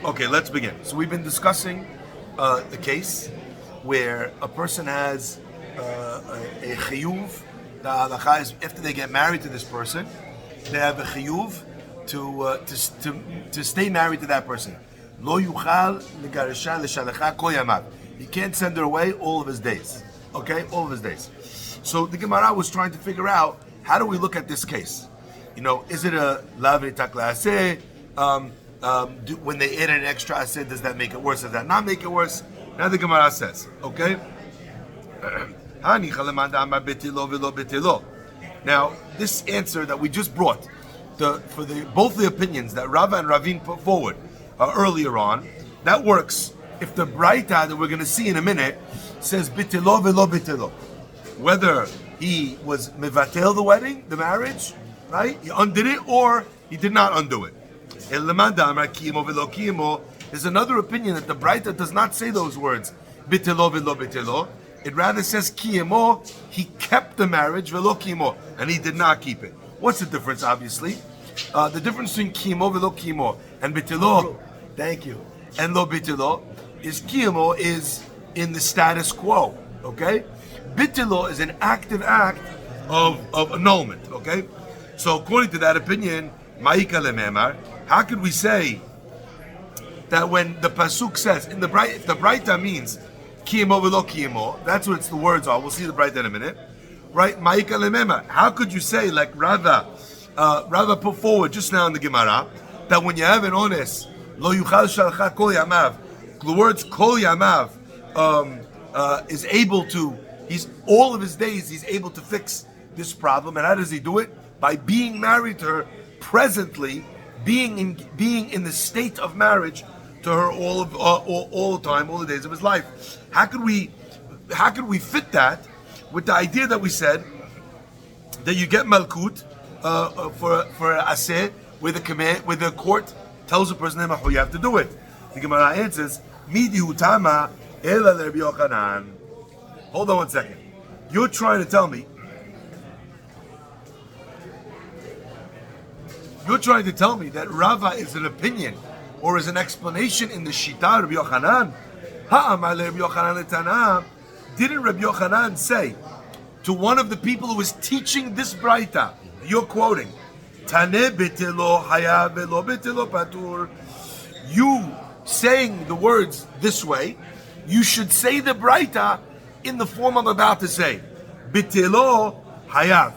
Okay, let's begin. So we've been discussing the case where a person has a chiyuv. The halacha is after they get married to this person, they have a chiyuv to stay married to that person. Lo yuchal legarisha l'shalecha kol yamav. He can't send her away all of his days. Okay, all of his days. So the Gemara was trying to figure out, how do we look at this case? You know, is it a lav takla aseh? When they add an extra aseh, does that make it worse? Does that not make it worse? Now the Gemara says, okay. Now this answer that we just brought, for both the opinions that Rava and Ravin put forward earlier on, that works if the Braita that we're going to see in a minute says bitilo velo bitilo, whether he was mevatel the wedding, the marriage, right? He undid it or he did not undo it. There's another opinion that the Braita does not say those words, bitilo velo bitilo. It rather says kiyemo, he kept the marriage, velo kiyemo, and he did not keep it. What's the difference, obviously? The difference between kiyemo, velo kiyemo, and bitilo, thank you, and lo bitilo, is kiyemo is in the status quo, okay? Bitilo is an active act of annulment, okay? So according to that opinion, ma'ika lememar, how could we say that when the pasuk says, if the Braita means kiyemo velo kiyemo, that's what the words are. We'll see the Braita in a minute, right? Ma'ika lememar. How could you say, like Rava put forward just now in the Gemara, that when you have an ones, lo yuchal shalcha kol yamav, the words kol yamav is able to, he's all of his days he's able to fix this problem. And how does he do it? By being married to her presently, being in the state of marriage to her all the time, all the days of his life. How could we fit that with the idea that we said that you get malkut for aseh, where the court tells a person how you have to do it? The Gemara answers, Midi hutama ela Rabbi Yochanan. Hold on one second. You're trying to tell me that Rava is an opinion or is an explanation in the Shita Rabbi Yochanan. Ha'amar Rabbi Yochanan letana. Didn't Rabbi Yochanan say to one of the people who was teaching this Braita, you're quoting, Taneh betelo hayav velo betelo patur. You saying the words this way, you should say the Braita in the form I'm about to say. Bitelo hayav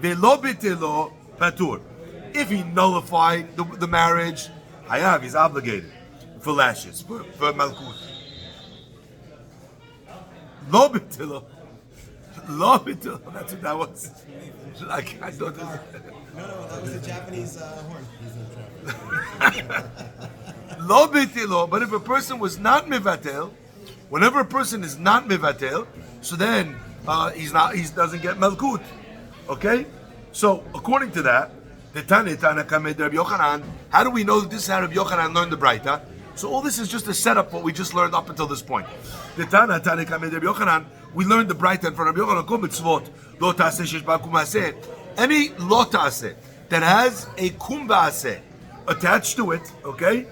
velo bitelo patur. If he nullified the marriage, hayav, he's obligated for lashes, for malkut. Lo bitelo. That's what that was. Like, I thought this. No, that was a Japanese horn. Lo bitelo. But if a person was not mivatel, whenever a person is not mivatel, so then he doesn't get malkut. Okay? So according to that, how do we know that this is how Rabbi Yochanan learned the Braita? So all this is just a setup what we just learned up until this point. We learned the Braita in front of Rabbi Yochanan. Any lo ta'aseh that has a kum ba'aseh attached to it, okay?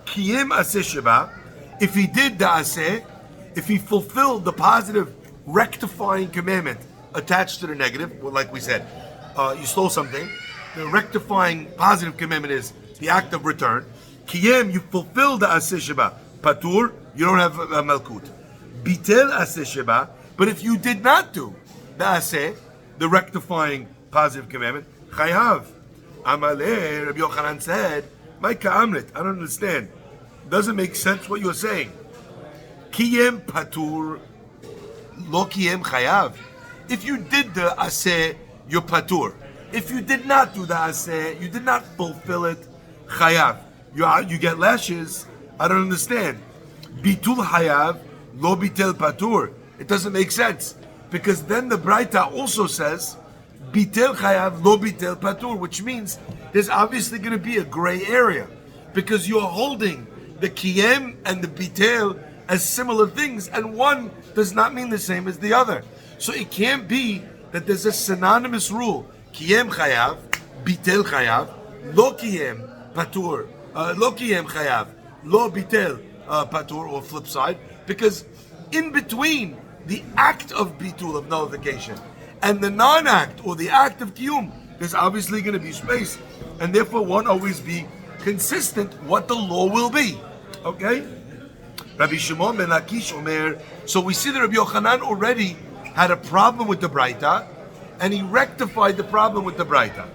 Kiyem aseh sheba. If he did the aseh, if he fulfilled the positive rectifying commandment attached to the negative, well, like we said, you stole something. The rectifying positive commandment is the act of return. Kiyem, you fulfill the aseh sheba. Patur, you don't have malkut. Bitel aseh sheba. But if you did not do the aseh, the rectifying positive commandment, chayav. Amaleh, Rabbi Yochanan said, my ka'amrit, I don't understand. Doesn't make sense what you're saying. Kiyem patur, lo kiyem chayav. If you did the aseh, you're patur. If you did not do the aseh, you did not fulfill it, chayav. You get lashes. I don't understand. Bitul chayav, lo bitel patur. It doesn't make sense. Because then the Braita also says, bitel chayav, lo bitel patur, which means there's obviously going to be a gray area. Because you're holding the kiyem and the bitel as similar things, and one does not mean the same as the other. So it can't be that there's a synonymous rule. Kiyem chayav, bitel chayav, lo kiyem patur, lo kiyem chayav, lo bitel patur, or flip side, because in between the act of bitul, of nullification, and the non-act or the act of kiyum, there's obviously going to be space, and therefore won't always be consistent what the law will be. Okay? Rabbi Shimon ben Lakish Omer. So we see that Rabbi Yochanan already had a problem with the Braita, and he rectified the problem with the Braita.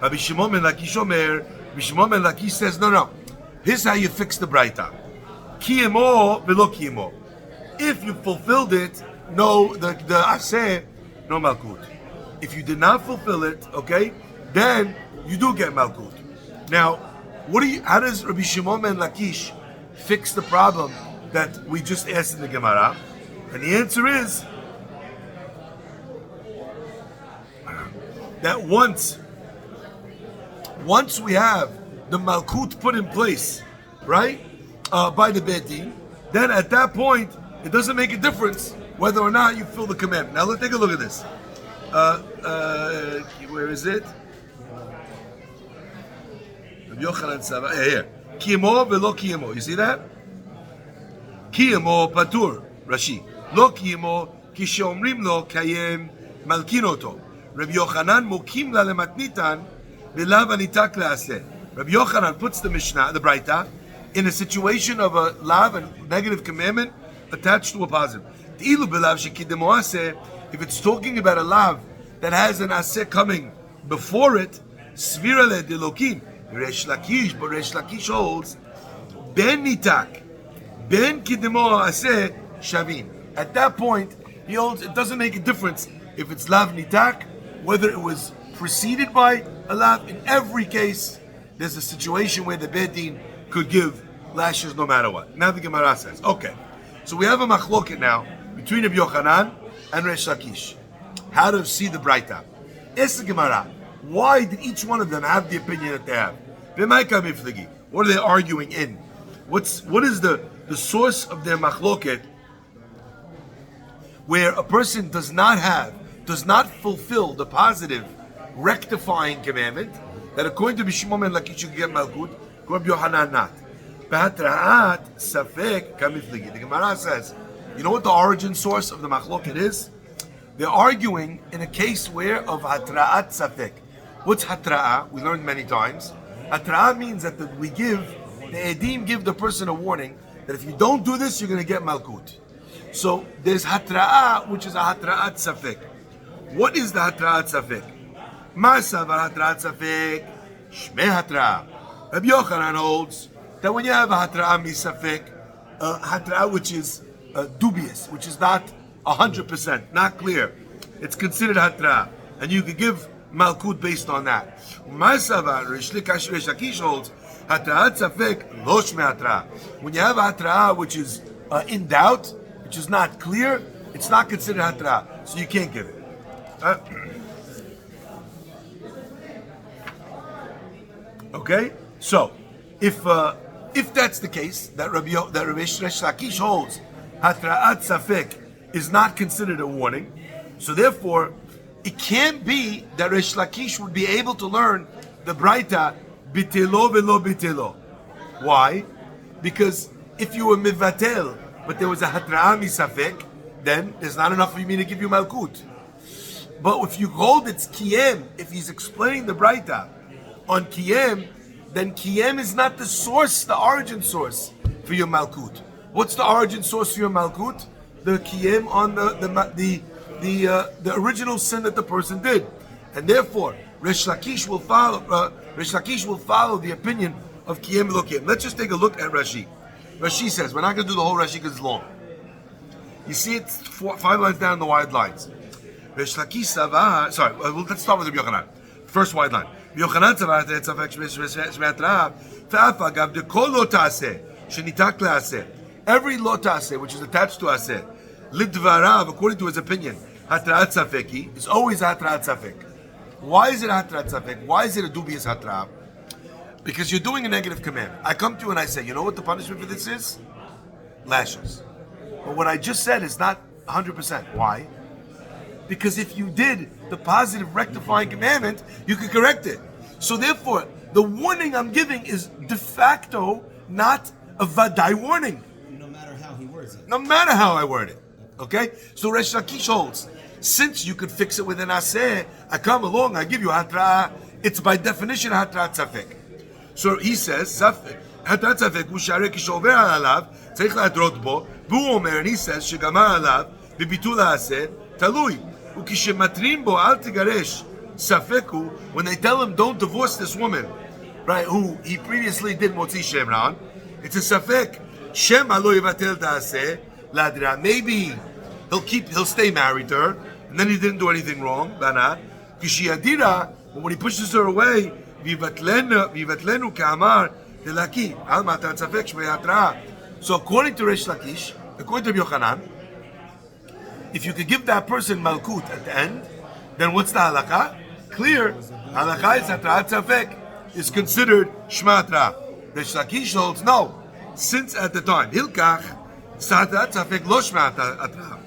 Rabbi Shimon ben Lakish Omer. Rabbi Shimon ben Lakish says, no. Here's how you fix the Braita. Kiyemo velo kiyemo. If you fulfilled it, no, the aseh, no malkut. If you did not fulfill it, okay, then you do get malkut. Now, how does Rabbi Shimon ben Lakish fix the problem that we just asked in the Gemara? And the answer is that once we have the malkut put in place, right, by the Beit Din, then at that point it doesn't make a difference whether or not you fill the commandment. Now let's take a look at this. Where is it? Rabbi Yochanan Sava. Here. Kiyemo velo kiyemo. You see that? Kiyemo patur. Rashi. Lo kiyemo ki sheomrim lo kayem malkinoto. Rabbi Yochanan mokim la lematnitan v'lav anitak leaseh. Rabbi Yochanan puts the Mishnah, the Braita, in a situation of a lav, a negative commandment, attached to a positive. If it's talking about a lav that has an aseh coming before it, svira le delokim, Resh Lakish, but Resh Lakish holds ben nitak, ben kidemo aseh shavin. At that point, he holds it doesn't make a difference if it's lav nitak, whether it was preceded by a lav. In every case, there's a situation where the Beit Din could give lashes no matter what. Now the Gemara says, okay, so we have a machloket now between Rabbi Yochanan and Resh Lakish. How to see the Braita? Ask the Gemara, why did each one of them have the opinion that they have? What are they arguing in? What is the source of their machloket where a person does not fulfill the positive rectifying commandment that according to Bishimon and Lakish you can get malkut, according to Yohanan not. The Gemara says, you know what the origin source of the machloket is? They're arguing in a case where of hatra'at safek. What's hatra'ah? We learned many times. Hatra'ah means that the edim give the person a warning that if you don't do this, you're going to get malkut. So there's hatra'ah, which is a hatra'at safek. What is the hatra'at safek? Ma'asav hatra'at safek, shmei hatra'ah. Rabbi Yochanan holds that when you have a hatra'ah misafek, hatra'ah which is dubious, which is not 100%, not clear, it's considered hatra'ah, and you could give malkut based on that. Resh Lakish holds hatra'at safek lo shmei hatra'ah. When you have a hatra'ah which is in doubt, which is not clear, it's not considered hatra'ah, so you can't give it. Okay, so if that's the case, that Rabbi Resh Lakish holds hatra'at safek is not considered a warning, so therefore it can't be that Resh Lakish would be able to learn the Braita bitelo velo bitelo. Why? Because if you were mivatel, but there was a hatra'ah misafek, then there's not enough for me to give you malkut. But if you hold it's kiyem, if he's explaining the Braita on kiyem, then kiyem is not the source, the origin source for your malkut. What's the origin source for your malkut? The kiyem on the original sin that the person did, and therefore Resh Lakish will follow. The opinion of kiyem v'lo. Let's just take a look at Rashi. Rashi says we're not going to do the whole Rashi because it's long. You see it's 5 lines down the wide lines. Resh Lakish Sava. Sorry, let's start with the Yochanan. First wide line. Yochanan Sava tzafek shme'atra fa'afa gav de kol lo ta'aseh shenitak le'aseh. Every lo ta'aseh which is attached to aseh, lidvarav, according to his opinion, hatra'at safeki is always hatra'at safek. Why is it hatra'at safek? Why is it a dubious hatra'ah? Because you're doing a negative commandment. I come to you and I say, you know what the punishment for this is? Lashes. But what I just said is not 100%. Why? Because if you did the positive rectifying commandment, you could correct it. So therefore, the warning I'm giving is de facto not a vadai warning. No matter how he words it. No matter how I word it. Okay? So Resh Lakish holds, since you could fix it with an aseh, I come along, I give you hatra, it's by definition hatra tzafek. So he says, hatra tzafek, u'sharei kishover alav, tzarich la'adrot bo, v'hu omer, and he says, shegamar alav, b'bitul ha'aseh, talui, u'kishematrim bo al tigaresh, safeku, when they tell him, don't divorce this woman, right, who he previously did motzi shem ran, it's a safek, shem alo yivatel da'aseh, ladra, maybe he'll stay married to her, and then he didn't do anything wrong, banat. Kishiyadira, when he pushes her away, vivatlenu ka'amar delaki al matat safek shmei hatra. So according to Resh Lakish, according to Yochanan, if you could give that person malkut at the end, then what's the halakha? Clear. Halakha is hatra safek is considered shmatra. Resh Lakish holds no, since at the time hilkach hatra safek lo shmatra hatra.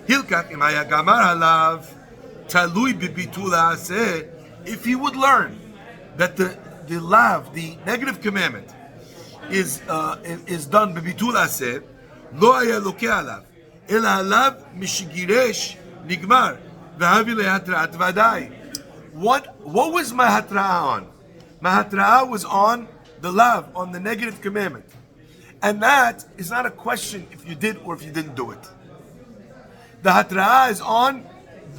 Hilkach imaya gamar halav talui bibitul ha'aseh. If he would learn that the lav, the negative commandment, is done bibitul ha'aseh, lo haya lokeh alav, ela halav mishigiresh nigmar v'havi lehatrat vadai. What was my hatra'ah on? My hatra'ah was on the lav, on the negative commandment, and that is not a question if you did or if you didn't do it. The hatra'ah is on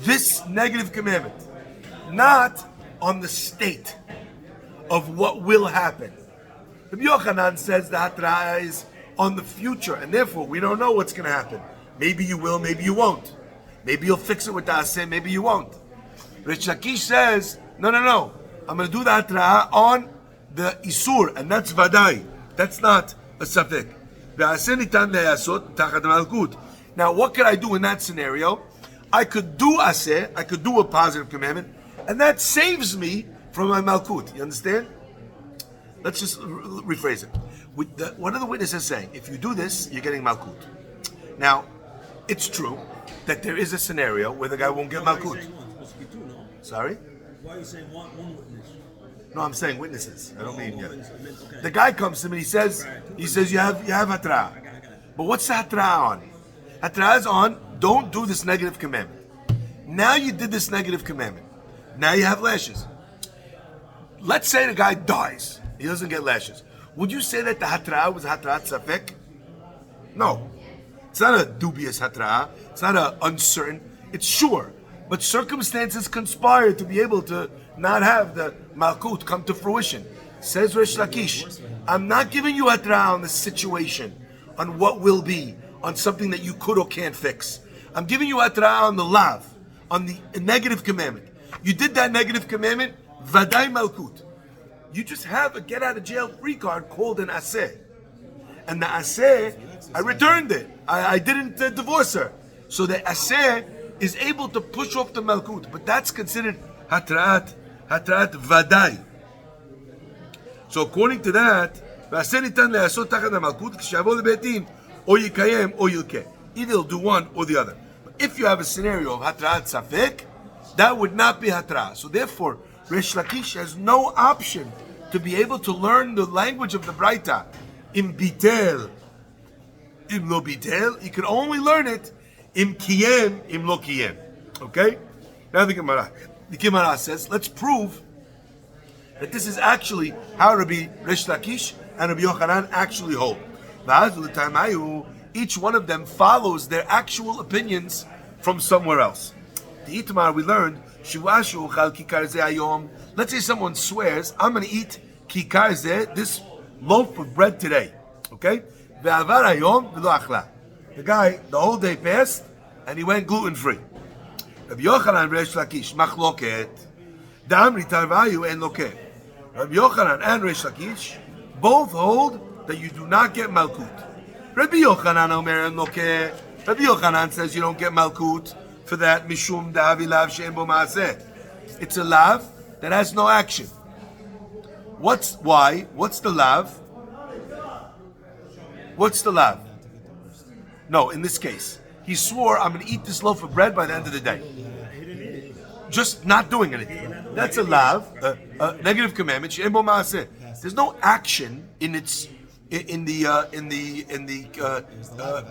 this negative commandment, not on the state of what will happen. Rabbi Yochanan says the hatra'ah is on the future, and therefore we don't know what's going to happen. Maybe you will, maybe you won't. Maybe you'll fix it with the aseh, maybe you won't. Rish Lakish says, no. I'm going to do the hatra'ah on the isur, and that's vadai. That's not a safek. Now, what could I do in that scenario? I could do aseh, I could do a positive commandment, and that saves me from my malkut. You understand? Let's just rephrase it. One of the witnesses saying, if you do this, you're getting malkut. Now, it's true that there is a scenario where the guy won't get malkut. Why are you saying one? It's supposed to be two, no? Sorry? Why are you saying one witness? No, I'm saying witnesses. I don't mean yeah. yeah. The guy comes to me, he says you have hatra. But what's the hatra on? Hatra is on, don't do this negative commandment. Now you did this negative commandment. Now you have lashes. Let's say the guy dies. He doesn't get lashes. Would you say that the hatra was hatrat safek? No. It's not a dubious hatra. It's not a uncertain. It's sure. But circumstances conspire to be able to not have the malkut come to fruition. Says Resh Lakish, I'm not giving you hatra on the situation, on what will be, on something that you could or can't fix. I'm giving you hatra on the lav, on the negative commandment. You did that negative commandment, vadai malkut. You just have a get out of jail free card called an aseh. And the aseh, I returned it. I didn't divorce her. So the aseh is able to push off the malkut, but that's considered hatrat vadai. So according to that, either he'll do one or the other. But if you have a scenario of hatrat safek, that would not be hatra. So therefore, Resh Lakish has no option to be able to learn the language of the Braita. Im bitel, im lo bitel. He can only learn it im kiyem, im lo kiyem. Okay? Now the Gemara says, let's prove that this is actually how Rabbi Resh Lakish and Rabbi Yochanan actually hold. Each one of them follows their actual opinions from somewhere else. The Itmar we learned, let's say someone swears, I'm going to eat kikar zeh, this loaf of bread today. Okay? The guy, the whole day passed, and he went gluten-free. Rabbi Yochanan Resh Lakish, machloket, damri tarvayu en loket. Rabbi Yochanan and Resh Lakish both hold that you do not get malkut. Rabbi Yochanan omer en loket. Rabbi Yochanan says you don't get malkut for that mishum da'avi lav she'en bo ma'aseh. It's a lav that has no action. What's the lav? What's the lav? No, in this case, he swore, I'm going to eat this loaf of bread by the end of the day. Just not doing anything. That's a lav, a negative commandment. She'en bo ma'aseh. There's no action in its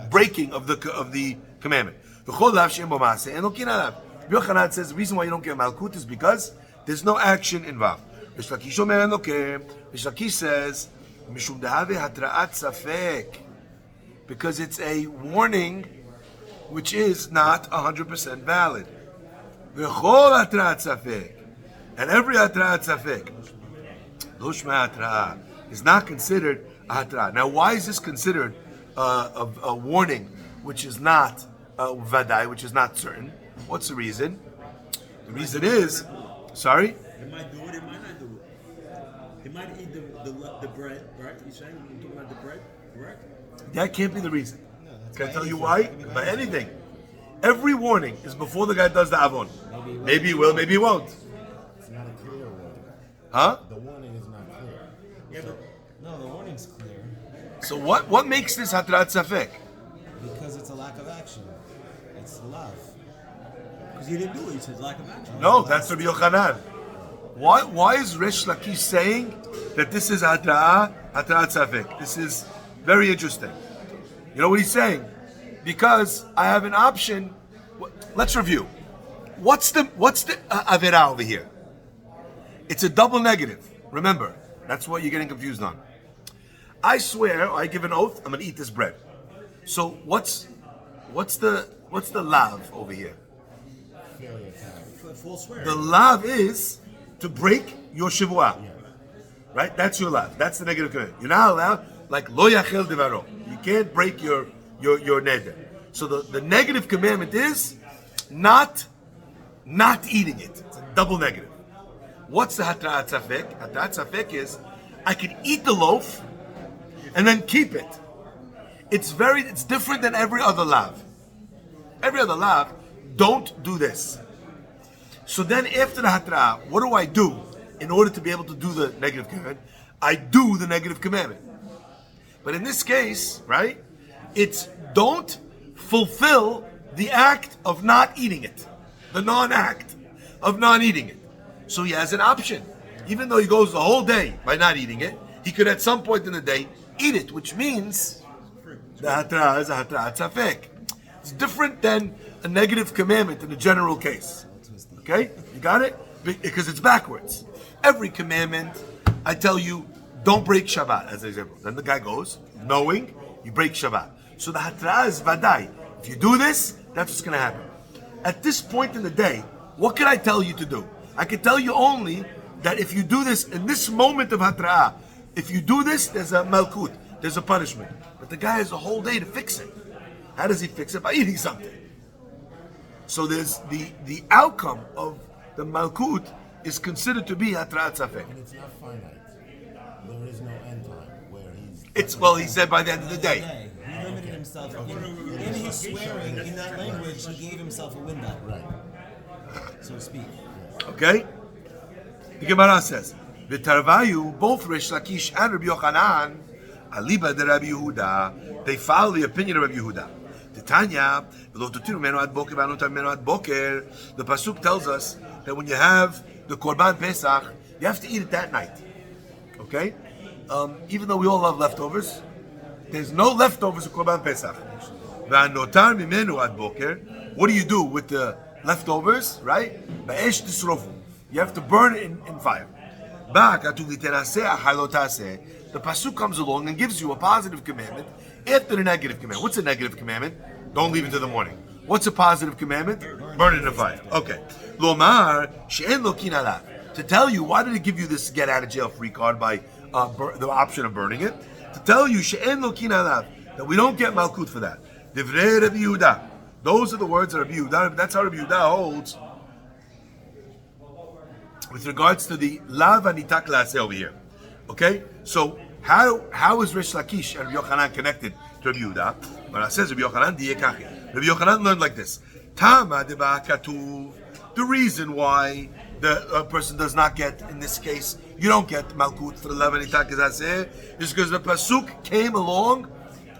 breaking of the commandment. V'chol lav she'en bo maaseh, en lokin alav. Rabbi Yochanan says the reason why you don't get malkut is because there's no action involved. Rish Lakish omer en lokem. Rish Lakish says mishum dehave hatra'at safek, because it's a warning which is not 100% valid. V'chol hatra'at safek, and every hatra'at safek, lo shma hatra'ah, is not considered a hatra'ah. Now, why is this considered a warning which is not vadai, which is not certain? What's the reason? The reason is, sorry? He might do it, he might not do it. He might eat the bread, right? You're saying you're talking about the bread, correct? That can't be the reason. Can I tell you why? By anything. Every warning is before the guy does the avon. Maybe he will, maybe he won't. It's not a clear warning. Huh? The warning is not clear. Yeah, but No, the warning's clear So what makes this hatrat safek? because it's a lack of action. It's love. because he didn't do it, he says lack of action. No, that's Rabbi Yochanan. Why is Rish Lakish saying that this is hatrat safek? This is very interesting. You know what he's saying? Because I have an option. Let's review. What's the avera over here? It's a double negative. Remember, that's what you're getting confused on. I swear, I give an oath, I'm going to eat this bread. So what's the lav over here? Failure time. Full swear. The lav is to break your shivua. Right? That's your lav. That's the negative command. You're not allowed, like lo yachel devaro. You can't break your neder. So the negative commandment is not eating it. It's a double negative. What's the hatrat safek? Hatrat safek is I can eat the loaf and then keep it. It's different than every other lav. Every other lav, don't do this. So then after the hatra, what do I do in order to be able to do the negative commandment? I do the negative commandment. But in this case, right, it's don't fulfill the act of not eating it. The non-act of not eating it. So he has an option. Even though he goes the whole day by not eating it, he could at some point in the day eat it, which means the hatra is a hatra tzafek. It's different than a negative commandment in the general case. Okay? You got it? Because it's backwards. Every commandment, I tell you, don't break Shabbat, as an example. Then the guy goes, knowing you break Shabbat. So the hatra is vadai. If you do this, that's what's going to happen. At this point in the day, what can I tell you to do? I can tell you only that if you do this in this moment of hatra'ah, if you do this, there's a malkut, there's a punishment. But the guy has a whole day to fix it. How does he fix it? By eating something. So there's the outcome of the malkut is considered to be hatra'at safek. And it's not finite. There is no end time where he's. He said by the end of the day. He limited himself. In his swearing, in that language, he gave himself a window, Right. so to speak. Okay? The Gemara says, V'tarvayu, both Rish Lakish and Rabbi Yochanan, Aliba de Rabbi Yehuda, they follow the opinion of Rabbi Yehuda. Titania, the Pasuk tells us that when you have the Korban Pesach, you have to eat it that night. Okay? Even though we all love leftovers, there's no leftovers of Korban Pesach. What do you do with the leftovers, right? You have to burn it in fire. The Pasuk comes along and gives you a positive commandment after the negative commandment. What's a negative commandment? Don't leave it to the morning. What's a positive commandment? Burn it in fire. Okay. Lomar she'en lokin alav. To tell you, why did it give you this get out of jail free card by the option of burning it? To tell you, she'en lokin alav, that we don't get malkut for that. Divrei Rabbi Yehuda. Those are the words of Rabbi Yehuda. That's how Rabbi Yehuda holds with regards to the lav anitak la'aseh over here. Okay? So, how is Rish Lakish and Rabbi Yochanan connected to Rabbi Yehuda? When it says Rabbi Yochanan, diyekachi. Rabbi Yochanan learned like this. Tama deba katuv. The reason why the person does not get, in this case, you don't get malkut for the lav anitak la'aseh, is because the pasuk came along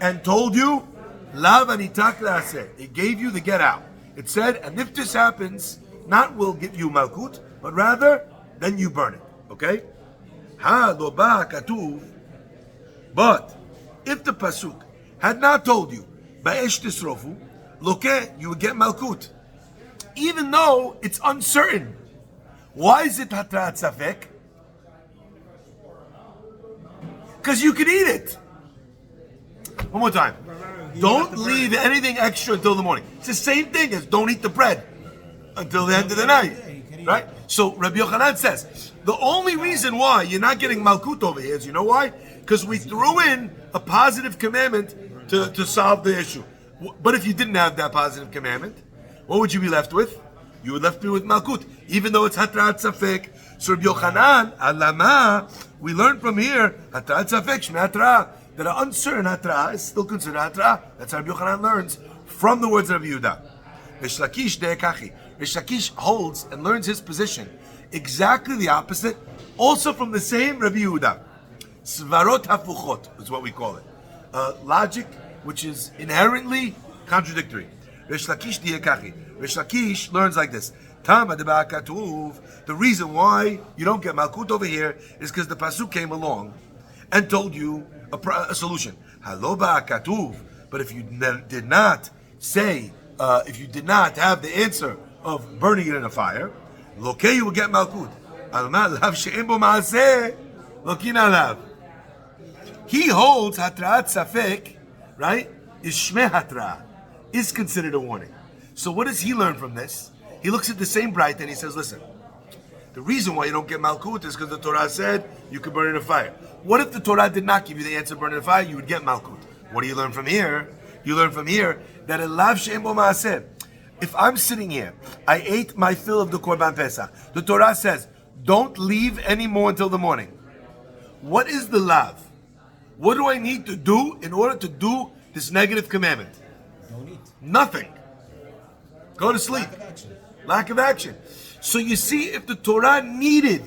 and told you lav anitak la'aseh. It gave you the get out. It said, and if this happens, not will give you malkut, but rather, then you burn it. Okay? Ha lo ba katuv. But If the pasuk had not told you, ba'esh tisrofu, loke, you would get malkut. Even though it's uncertain. Why is it hatrat safek? Because you can eat it. One more time. Don't leave anything extra until the morning. It's the same thing as don't eat the bread until the end of the night. Right? So Rabbi Yochanan says, the only reason why you're not getting malkut over here is, you know why? Because we threw in a positive commandment to solve the issue. But if you didn't have that positive commandment, what would you be left with? You would left me with malkut, even though it's hatrat safek. So Rabbi Yochanan, alama, we learn from here, hatrat safek shme hatra, that an uncertain hatra is still considered hatra. That's how Rabbi Yochanan learns from the words of Rabbi Yehuda. Rish Lakish de'ekachi. Rish Lakish holds and learns his position exactly the opposite, also from the same Rabbi Yehuda. Svarot hafuchot is what we call it. Logic which is inherently contradictory. Rish Lakish de'ekachi. Rish Lakish learns like this. Tama deba katuv. The reason why you don't get malkut over here is because the pasuk came along and told you a solution. Halo katuv. But if you did not say, if you did not have the answer of burning it in a fire, loke, you will get malkut. Alma lav she'en bo ma'aseh lokin alav. He holds hatrat safek, right? Is shmeh hatra, is considered a warning. So what does he learn from this? He looks at the same bright and he says, listen, the reason why you don't get malkut is because the Torah said you could burn it in a fire. What if the Torah did not give you the answer, burn it in a fire? You would get malkut. What do you learn from here? You learn from here that elav she'en bo ma'aseh. If I'm sitting here, I ate my fill of the Korban Pesach. The Torah says, don't leave any more until the morning. What is the lav? What do I need to do in order to do this negative commandment? Don't eat. Nothing. Go to sleep. Lack of action. Lack of action. So you see, if the Torah needed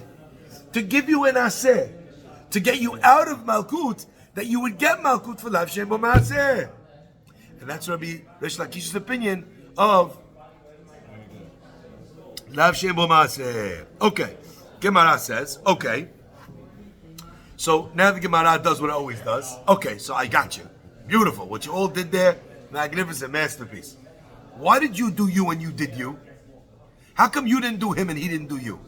to give you an aseh, to get you out of malkut, that you would get malkut for lav she'en bo ma'aseh. And that's Rabbi Rish Lakish's opinion of lav she'en bo ma'aseh. Okay. Gemara says, okay. So now the Gemara does what it always does. Okay, so I got you. Beautiful. What you all did there, magnificent masterpiece. Why did you do you and you did you? How come you didn't do him and he didn't do you?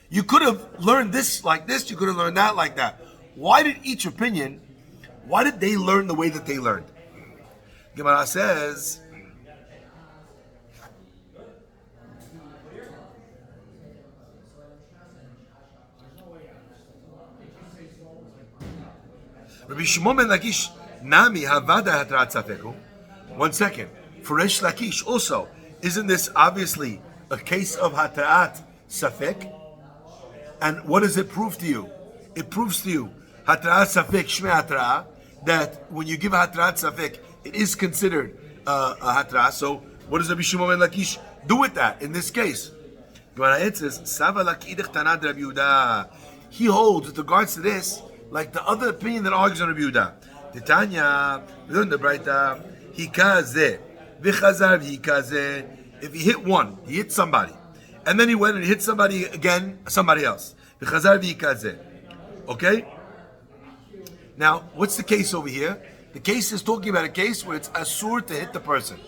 You could have learned this like this, you could have learned that like that. Why did each opinion, why did they learn the way that they learned? Gemara says, Rabbi Shimon ben Lakish, Nami Havada Hatrat Safeku. 1 second. For Rish Lakish also, isn't this obviously a case of Hatrat Safek? And what does it prove to you? It proves to you, Hatrat Safek Shme Hatra, that when you give Hatrat Safek, it is considered a Hatra. So what does Rabbi Shimon ben Lakish do with that in this case? It says, Sava Lakidech Tanad Rabbi Yehuda. He holds with regards to this, like the other opinion that argues on Rabbi Yehuda. Titania, we learned the Braita, Hikazeh, Vichazar Hikazeh. If he hit one, he hit somebody. And then he went and hit somebody again, somebody else. Vichazar Hikazeh. Okay? Now, what's the case over here? The case is talking about a case where it's asur to hit the person.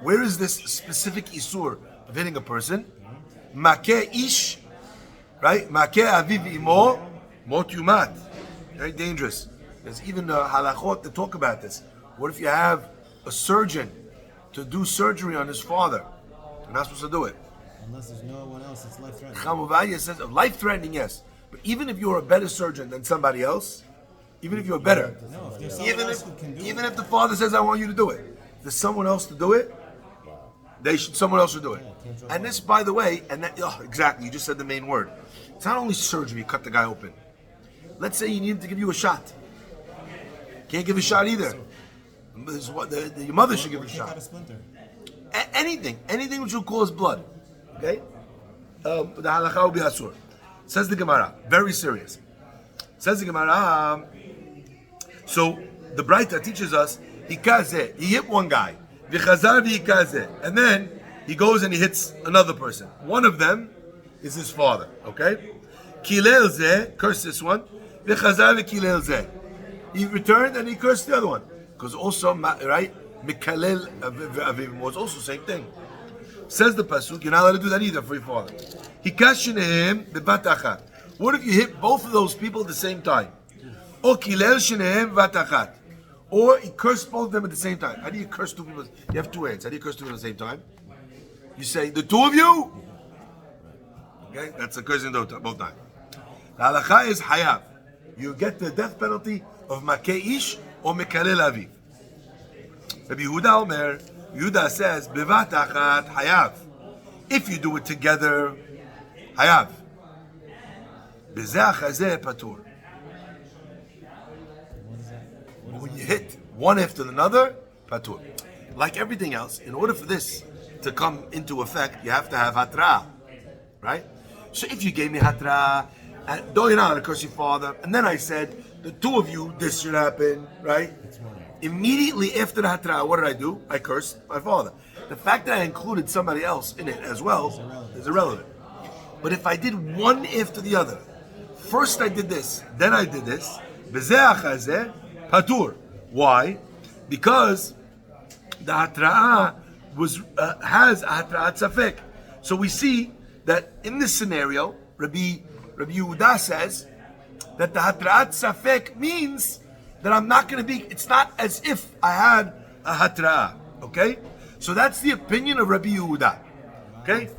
Where is this specific isur of hitting a person? Makeh ish, right? Makeh aviv imo, mot yumat. Very dangerous. There's even halachot that talk about this. What if you have a surgeon to do surgery on his father? You're not supposed to do it. Unless there's no one else, it's life-threatening. Chamuvaya says, life-threatening, yes. But even if you're a better surgeon than somebody else, even if you're better, No, if there's someone even else who can do even it. if the father says, I want you to do it, if there's someone else to do it, someone else should do it. And this, by the way, and that, exactly, you just said the main word. It's not only surgery, you cut the guy open. Let's say you need to give you a shot. Can't give a shot either. Your mother should give a Take out shot. a splinter. Anything which will cause blood. Okay? The halakha will be asur. Says the Gemara, very serious. Says the Gemara, so the Braita teaches us, he hit one guy, and then he goes and he hits another person. One of them is his father, okay? Kilel zeh, curse this one, He returned and he cursed the other one. Because also, right, Mikalel Avim was also the same thing. Says the pasuk, you're not allowed to do that either for your father. Hikash bebat achat. What if you hit both of those people at the same time? Or kilel shnehem bebat achat. Or he cursed both of them at the same time. How do you curse two people? You have two hands. How do you curse two people at the same time? You say, the two of you? Okay, that's a cursing both times. The halakha is hayav. You get the death penalty of makeh ish or mekalel aviv. Rabbi Yehuda Omer, Yehuda says, bevat achat hayav. If you do it together, hayav. Bezeh achazeh patur. When you hit one after another, patur. Like everything else, in order for this to come into effect, you have to have hatra, right? So if you gave me hatra, and though you're not going to curse your father, and then I said, the two of you, this should happen, right? Immediately after the hatra, what did I do? I cursed my father. The fact that I included somebody else in it as well is irrelevant. But if I did one after the other, first I did this, then I did this, bezeh achazeh, patur. Why? Because the hatra'ah has a hatra'at safek. So we see that in this scenario, Rabbi Yehuda says that the hatra'at safek means that I'm not going to be, it's not as if I had a hatra'ah. Okay? So that's the opinion of Rabbi Yehuda. Okay?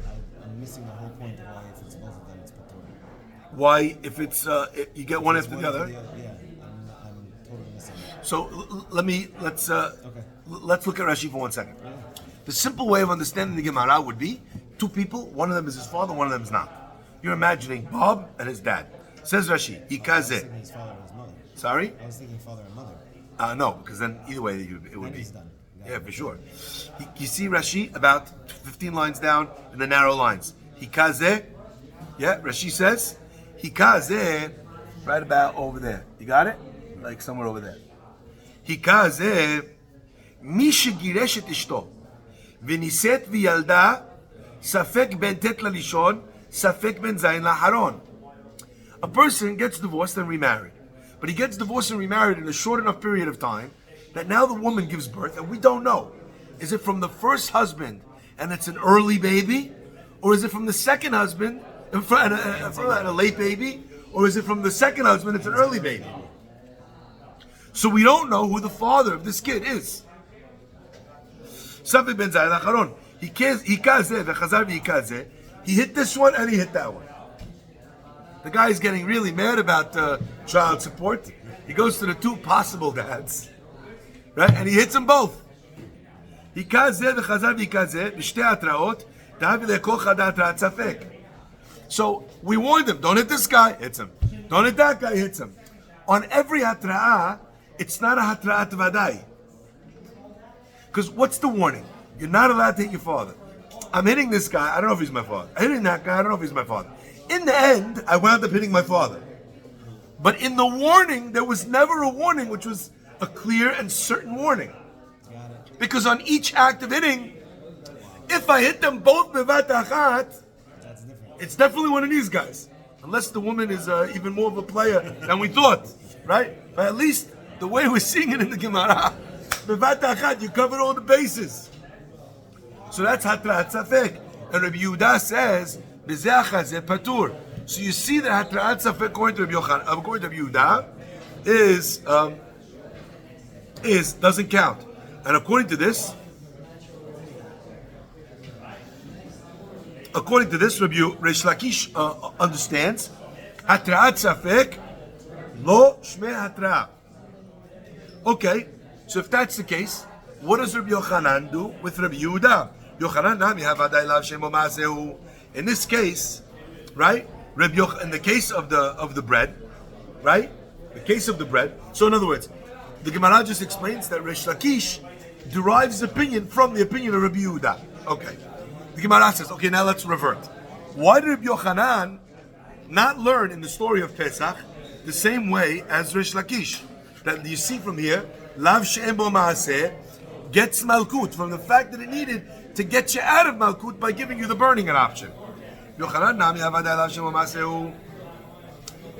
I'm missing the whole point of why if it's both of them, it's patur. Why, if it's, you get one after the other? Yeah, I'm totally missing that. So let's look at Rashi for 1 second. The simple way of understanding the Gemara would be two people, one of them is his father, one of them is not. You're imagining Bob and his dad. Says Rashi, I was Ikaze. thinking his father and his mother. Sorry? I was thinking father and mother. No, because then either way it would Then be. he's done. Yeah, for sure. You see Rashi about 15 lines down in the narrow lines. Hikaze. Yeah, Rashi says, Hikaze, right about over there. You got it? Like somewhere over there. Hikaze, mi shegiresh et ishto, v'niset v'yalda, safek ben tet lalishon, safek ben zayin laharon. A person gets divorced and remarried. But he gets divorced and remarried in a short enough period of time that now the woman gives birth, and we don't know. Is it from the first husband and it's an early baby? Or is it from the second husband and a late baby? Or is it from the second husband, it's an early baby? So we don't know who the father of this kid is. Safek ben zayin laharon. He hit this one and he hit that one. The guy is getting really mad about child support. He goes to the two possible dads, right? And he hits them both. So we warned him, don't hit this guy, hits him. Don't hit that guy, hits him. On every hatra'ah, it's not a hatra'at vadai. Because what's the warning? You're not allowed to hit your father. I'm hitting this guy, I don't know if he's my father. I'm hitting that guy, I don't know if he's my father. In the end, I wound up hitting my father. But in the warning, there was never a warning which was a clear and certain warning. Because on each act of hitting, if I hit them both bevat achat, it's definitely one of these guys. Unless the woman is even more of a player than we thought, right? But at least the way we're seeing it in the Gemara, bevat achat, you covered all the bases. So that's hatra'at safek. And Rabbi Yehuda says, bezeh achazeh patur. So you see that hatra'at safek according to Rabbi Yehuda is doesn't count. And according to this, Rabbi Reish Lakish understands hatra'at safek lo shmei hatra'ah. Okay, so if that's the case, what does Rabbi Yochanan do with Rabbi Yehuda? Yochanan nami havadai lav shemo ma'asehu. In this case, right? In the case of the bread, right? The case of the bread. So in other words, the Gemara just explains that Reish Lakish derives opinion from the opinion of Rabbi Yehuda. Okay. The Gemara says, okay, now let's revert. Why did Rabbi Yochanan not learn in the story of Pesach the same way as Reish Lakish? That you see from here, lav she'en bo ma'aseh gets malkut from the fact that it needed to get you out of malkut by giving you the burning an option.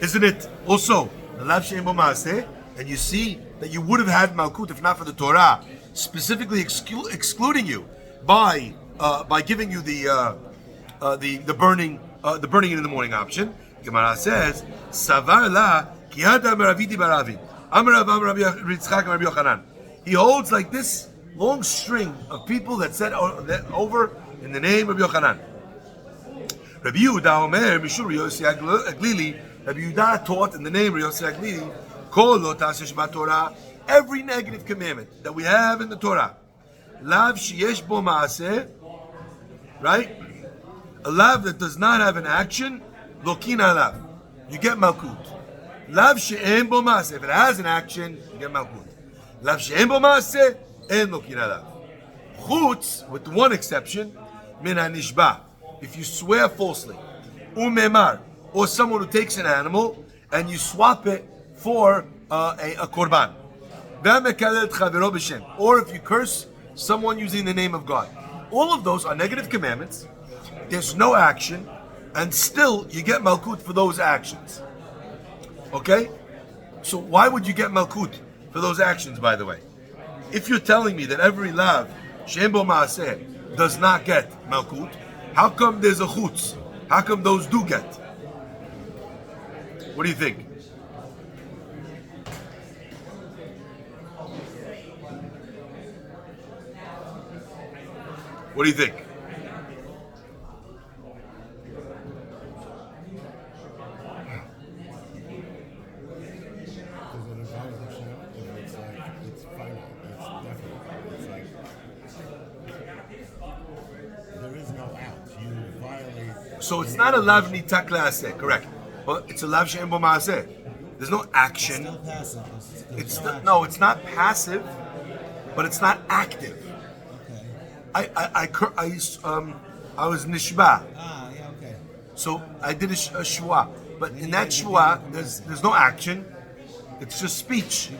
Isn't it also the lav she'en bo ma'aseh and you see that you would have had Malkut if not for the Torah, specifically excluding you by giving you the burning it in the morning option. Gemara says, Savar la ki hada meravidi baravim. Amar Rabbi Yitzchak Rabbi Yochanan. He holds like this long string of people that said over in the name of Yochanan. Rabbi Yehuda Omer Mishur Yossi Aglili. Rabbi Yehuda taught in the name of Yossi Aglili. Kol lo ta'aseh Torah. Every negative commandment that we have in the Torah, lav sheyesh bo maaseh, right? A lav that does not have an action, lokin alav. You get malkut. Lav she'en bo maaseh. If it has an action, you get malkut. Lav she'en bo maaseh, en lokin alav. Chutz, with one exception, min hanishba. If you swear falsely, umemar, or someone who takes an animal and you swap it for a korban. Or if you curse someone using the name of God. All of those are negative commandments. There's no action, and still you get malkut for those actions. Okay? So why would you get malkut for those actions, by the way? If you're telling me that every lav, shembo maaseh, does not get malkut, how come there's a chutz? How come those do get? What do you think? What do you think? It's finite. It's definite. It's like there is no out. You violate. So it's not a lav nitak la'aseh, correct? But it's a lav she'en bo ma'aseh. There's no action. Still passive. It's it's not passive, but it's not active. Okay. I was nishba, Ah, yeah, okay. so I did a shua, but in that shua there's no action. It's just speech,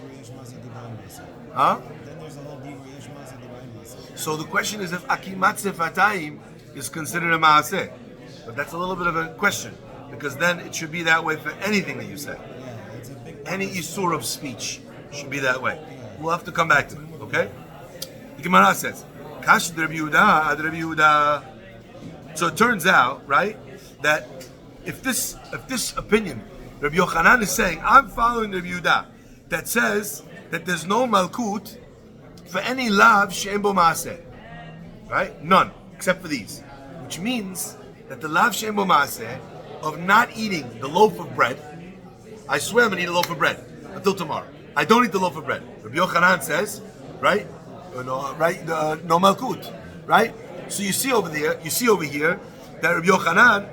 huh? Then there's a whole Divrei Yishmael Divine Masa. So the question is if akimat sefatayim is considered a maaseh, but that's a little bit of a question because then it should be that way for anything that you say. Yeah, it's a big. Any isur of speech should be that way. We'll have to come back to it, okay? The Gemara says, Kash Rabbi Yehuda, ad Rabbi Yehuda. So it turns out, right, that if this opinion, Rabbi Yochanan is saying, I'm following Rabbi Yehuda, that says that there's no malkut for any lav she'en bo maaseh, right? None, except for these. Which means that the lav she'en bo maaseh of not eating the loaf of bread, I swear I'm going to eat a loaf of bread until tomorrow. I don't eat the loaf of bread. Rabbi Yochanan says, right? No malkut, right? So you see over here that Rabbi Yochanan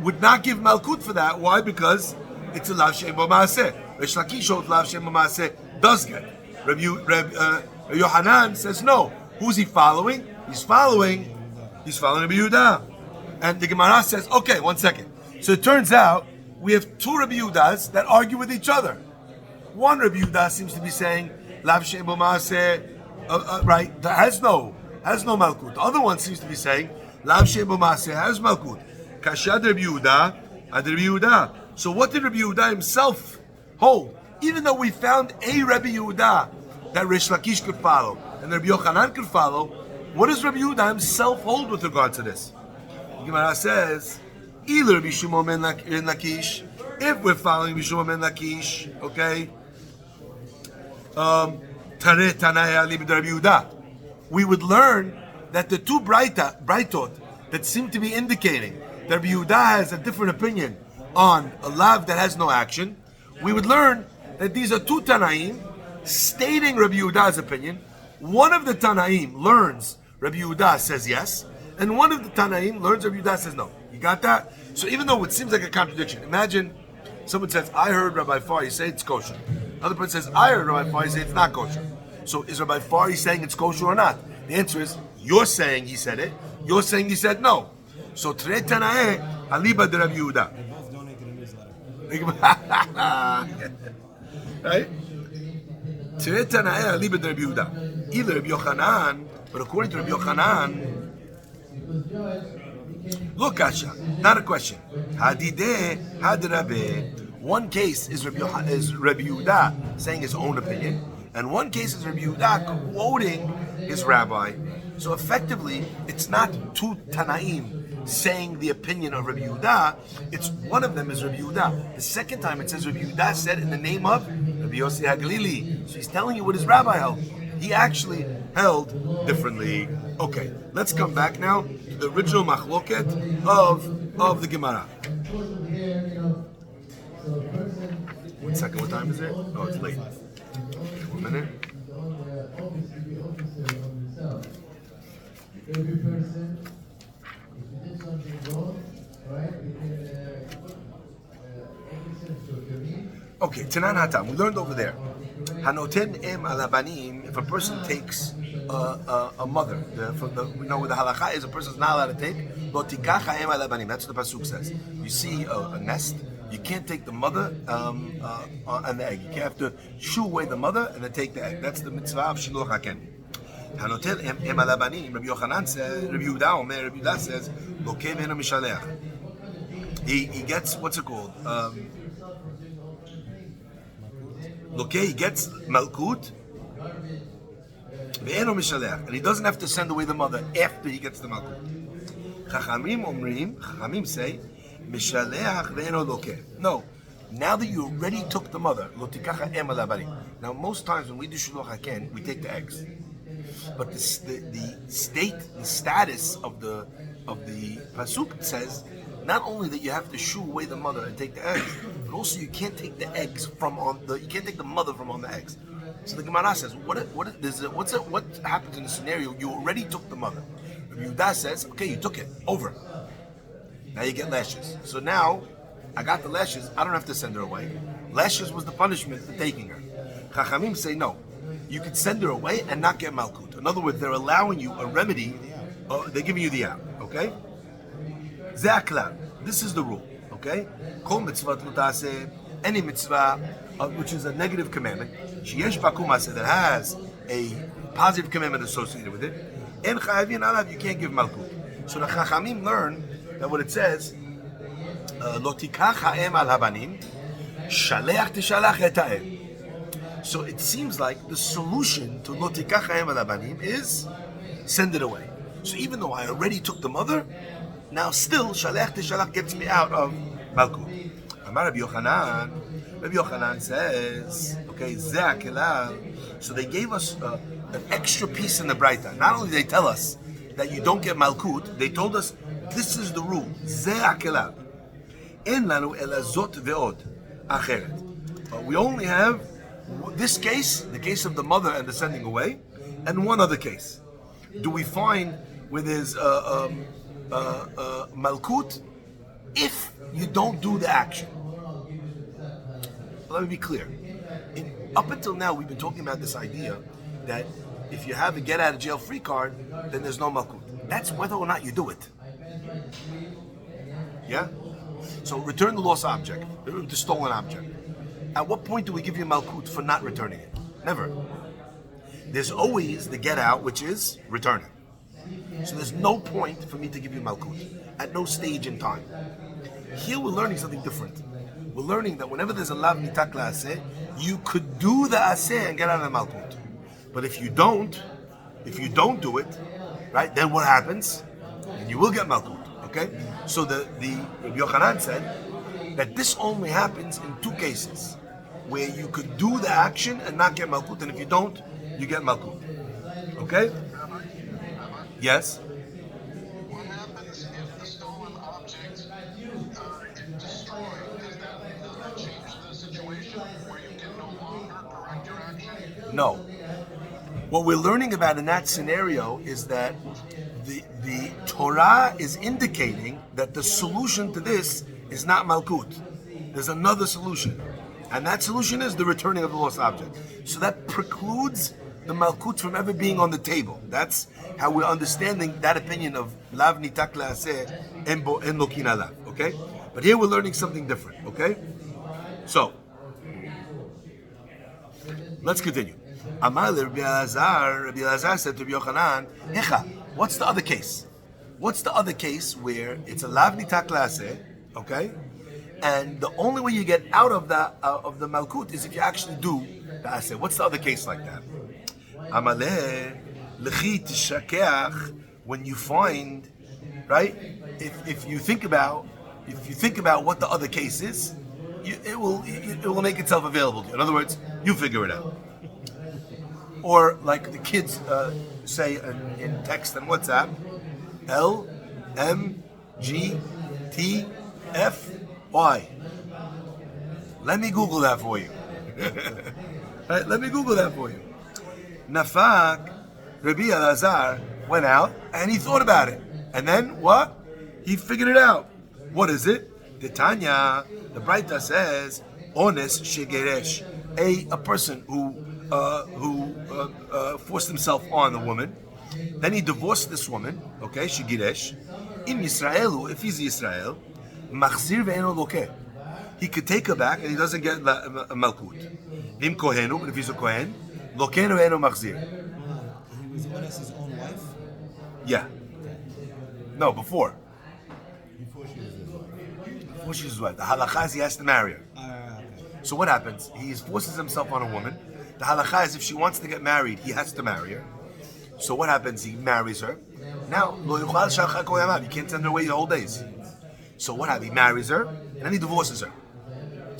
would not give malkut for that. Why? Because it's a lav she'en bo maaseh. Reish Lakish holds lav she'en bo maaseh does get. Rabbi Yochanan says no. Who's he following? He's following Rabbi Yehuda. And the Gemara says, okay, 1 second. So it turns out we have two Rabbi Yehudas that argue with each other. One Rabbi Yehuda seems to be saying lav she'en bo maaseh, right? That has no malkut. The other one seems to be saying lav she'en bo maaseh has malkut. Kashad Rabbi Yehuda, ad Rabbi Yehuda. So what did Rabbi Yehuda himself hold? Even though we found a Rabbi Yehuda that Reish Lakish could follow and Rabbi Yochanan could follow, what does Rabbi Yehuda himself hold with regard to this? The Gemara says, either Rabbi Shimon ben Lakish, if we're following Rabbi Shimon ben Lakish, okay, Tareh Tanaya Libid Rabbi Yehuda, we would learn that the two Braitot that seem to be indicating that Rabbi Yehuda has a different opinion on a lav that has no action, we would learn that these are two Tanaim stating Rabbi Yehuda's opinion. One of the Tanaim learns Rabbi Yehuda says yes, and one of the Tanaim learns Rabbi Yehuda says no. You got that? So even though it seems like a contradiction, imagine someone says, I heard Rabbi Fari say it's kosher. Another person says, I heard Rabbi Fari say it's not kosher. So is Rabbi Fari saying it's kosher or not? The answer is, you're saying he said it, you're saying he said no. So Trei Tanae, Aliba de Rabbi Yehuda. They both donated a newsletter. Right? Trei Tanae, Aliba de Rabbi Yehuda. Either Rabbi Yochanan, but according to Rabbi Yochanan, look, Asha, not a question. Hadideh, Hadrabe, One case is Rabbi Yehuda saying his own opinion, and one case is Rabbi Yehuda quoting his rabbi. So effectively, it's not two Tanaim saying the opinion of Rabbi Yehuda, it's one of them is Rabbi Yehuda. The second time it says Rabbi Yehuda said in the name of Rabbi Yossi HaGalili. So he's telling you what his rabbi held. He actually held differently. Okay, let's come back now to the original machloket of the Gemara. 1 second, what time is it? Oh, it's late. Okay, 1 minute. Every person, if you did something wrong, right, you can Okay, Tanan Hatam, we learned over there. Hanoten em alabanim, if a person takes a mother, we know what the halacha is, a person's not allowed to take, lo tikacha em alabanim, that's what the pasuk says. You see a nest, you can't take the mother and the egg. You have to shoo away the mother and then take the egg. That's the mitzvah of shiluch haken. Hanoten em alabanim, Rabbi Yochanan says, Rabbi Yehuda says, lo kevenu mishaleach. He gets, what's it called? Okay, he gets Malkut, and he doesn't have to send away the mother after he gets the Malkut. Chachamim say, no, now that you already took the mother, now most times when we do Shiluch HaKen, we take the eggs. But the status of the pasuk says not only that you have to shoo away the mother and take the eggs, but also you can't take the eggs you can't take the mother from on the eggs. So the Gemara says, what happens in the scenario? You already took the mother. Rabbi Yehuda says, okay, you took it, over. Now you get lashes. So now I got the lashes. I don't have to send her away. Lashes was the punishment for taking her. Chachamim say no. You can send her away and not get malkut. In other words, they're allowing you a remedy. They're giving you the out. Okay. This is the rule, okay? Kol mitzvah l'taseh, any mitzvah which is a negative commandment, sheyesh bakumase that has a positive commandment associated with it, en chayavin alav, you can't give malkut. So the chachamim learn that what it says, lo tikach ha'em al habanim, shaleach tishalach et ha'em. So it seems like the solution to lo tikach ha'em al habanim is send it away. So even though I already took the mother, now still, Shalech Tishalach gets me out of Malkut. Amar Rabbi Yochanan. Rabbi Yochanan says, okay, Zeh HaKelal. So they gave us an extra piece in the Braita. Not only they tell us that you don't get Malkut, they told us this is the rule. Zeh HaKelal. En lanu elazot ve'od acheret. We only have this case, the case of the mother and the sending away, and one other case. Do we find where there's Malkut if you don't do the action? Let me be clear. Up until now, we've been talking about this idea that if you have a get out of jail free card, then there's no Malkut. That's whether or not you do it. Yeah? So return the lost object, the stolen object. At what point do we give you Malkut for not returning it? Never. There's always the get out, which is returning. So there's no point for me to give you Malkut at no stage in time. Here we're learning something different. We're learning that whenever there's a lav nitak la'aseh, you could do the aseh and get out of the Malkut. But if you don't do it, right, then what happens? And you will get Malkut. Okay? So the Rabbi Yochanan said that this only happens in two cases, where you could do the action and not get Malkut, and if you don't, you get Malkut. Okay? Yes? What happens if the stolen object is destroyed? Does that change the situation where you can no longer correct your action? No. What we're learning about in that scenario is that the Torah is indicating that the solution to this is not Malkut. There's another solution. And that solution is the returning of the lost object. So that precludes the Malkut from ever being on the table. That's how we're understanding that opinion of Lav Nitak La'aseh en Lokin Alav. Okay? But here we're learning something different. Okay? So, let's continue. Amar Rabbi Elazar said to Rabbi Yochanan, Hecha, what's the other case? What's the other case where it's a Lav Nitak La'aseh, okay? And the only way you get out of the malkut is if you actually do the aseh. What's the other case like that? Amaleh lechi tishakeach, when you find, right? If you think about what the other case is, it will make itself available to you. In other words, you figure it out. Or like the kids say in text and WhatsApp, LMGTFY. Let me Google that for you. Right? Let me Google that for you. Nafak, Rabbi Elazar went out and he thought about it. And then what? He figured it out. What is it? The Tanya, the Braita says, Ones shegeresh, a person who forced himself on the woman. Then he divorced this woman. Okay, shegeresh. In Yisraelu, if he's Yisrael, machzir ve'eno lokeh. He could take her back and he doesn't get a malkut. Im kohenu, but if he's a kohen, lokenu ve'eno machzir. He was honest his own wife? Yeah. No, before. Before she was his wife. Before she's his wife. The halakha is he has to marry her. Okay. So what happens? He forces himself on a woman. The halakha is if she wants to get married, he has to marry her. So what happens? He marries her. Now, lo yuchal shalcha kol yamav. You can't send her away the whole days. So what happens? He marries her and then he divorces her.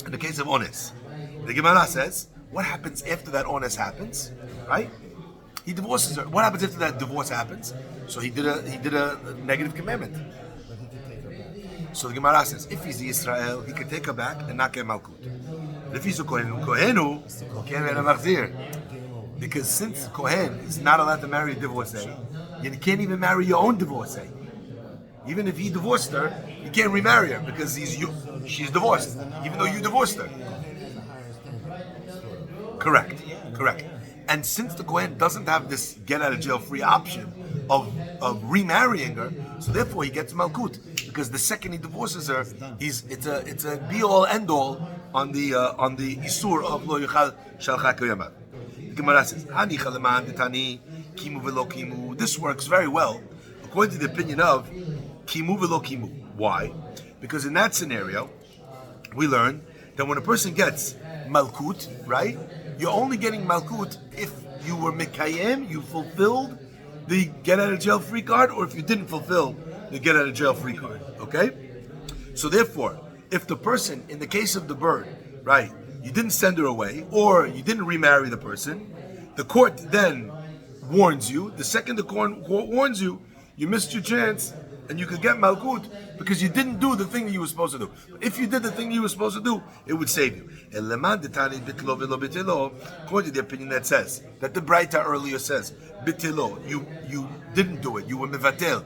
In the case of ones, the Gemara says, what happens after that ones happens? Right? He divorces her. What happens after that divorce happens? So he did a negative commandment. But he could take her back. So the Gemara says, if he's Israel, he can take her back and not get malkut. But if he's a kohenu, because since kohen is not allowed to marry a divorcee, you can't even marry your own divorcee. Even if he divorced her, you can't remarry her because she's divorced, even though you divorced her. Correct. And since the Kohen doesn't have this get out of jail free option of remarrying her, so therefore he gets malkut because the second he divorces her, it's a be all end all on the isur of lo yuchal shalcha koyamav. The Gemara says, "Hani chalaman detani kimu velo kimu." This works very well according to the opinion of kimu velo kimu. Why? Because in that scenario, we learn that when a person gets malkut, right? You're only getting malkut if you were mikayem, you fulfilled the get out of jail free card, or if you didn't fulfill the get out of jail free card. Okay? So therefore, if the person, in the case of the bird, right, you didn't send her away, or you didn't remarry the person, the court then warns you. The second the court warns you, you missed your chance, and you could get malkut because you didn't do the thing that you were supposed to do. If you did the thing you were supposed to do, it would save you. According to the opinion that says, that the Braita earlier says, bitilo, you didn't do it, you were mevatel,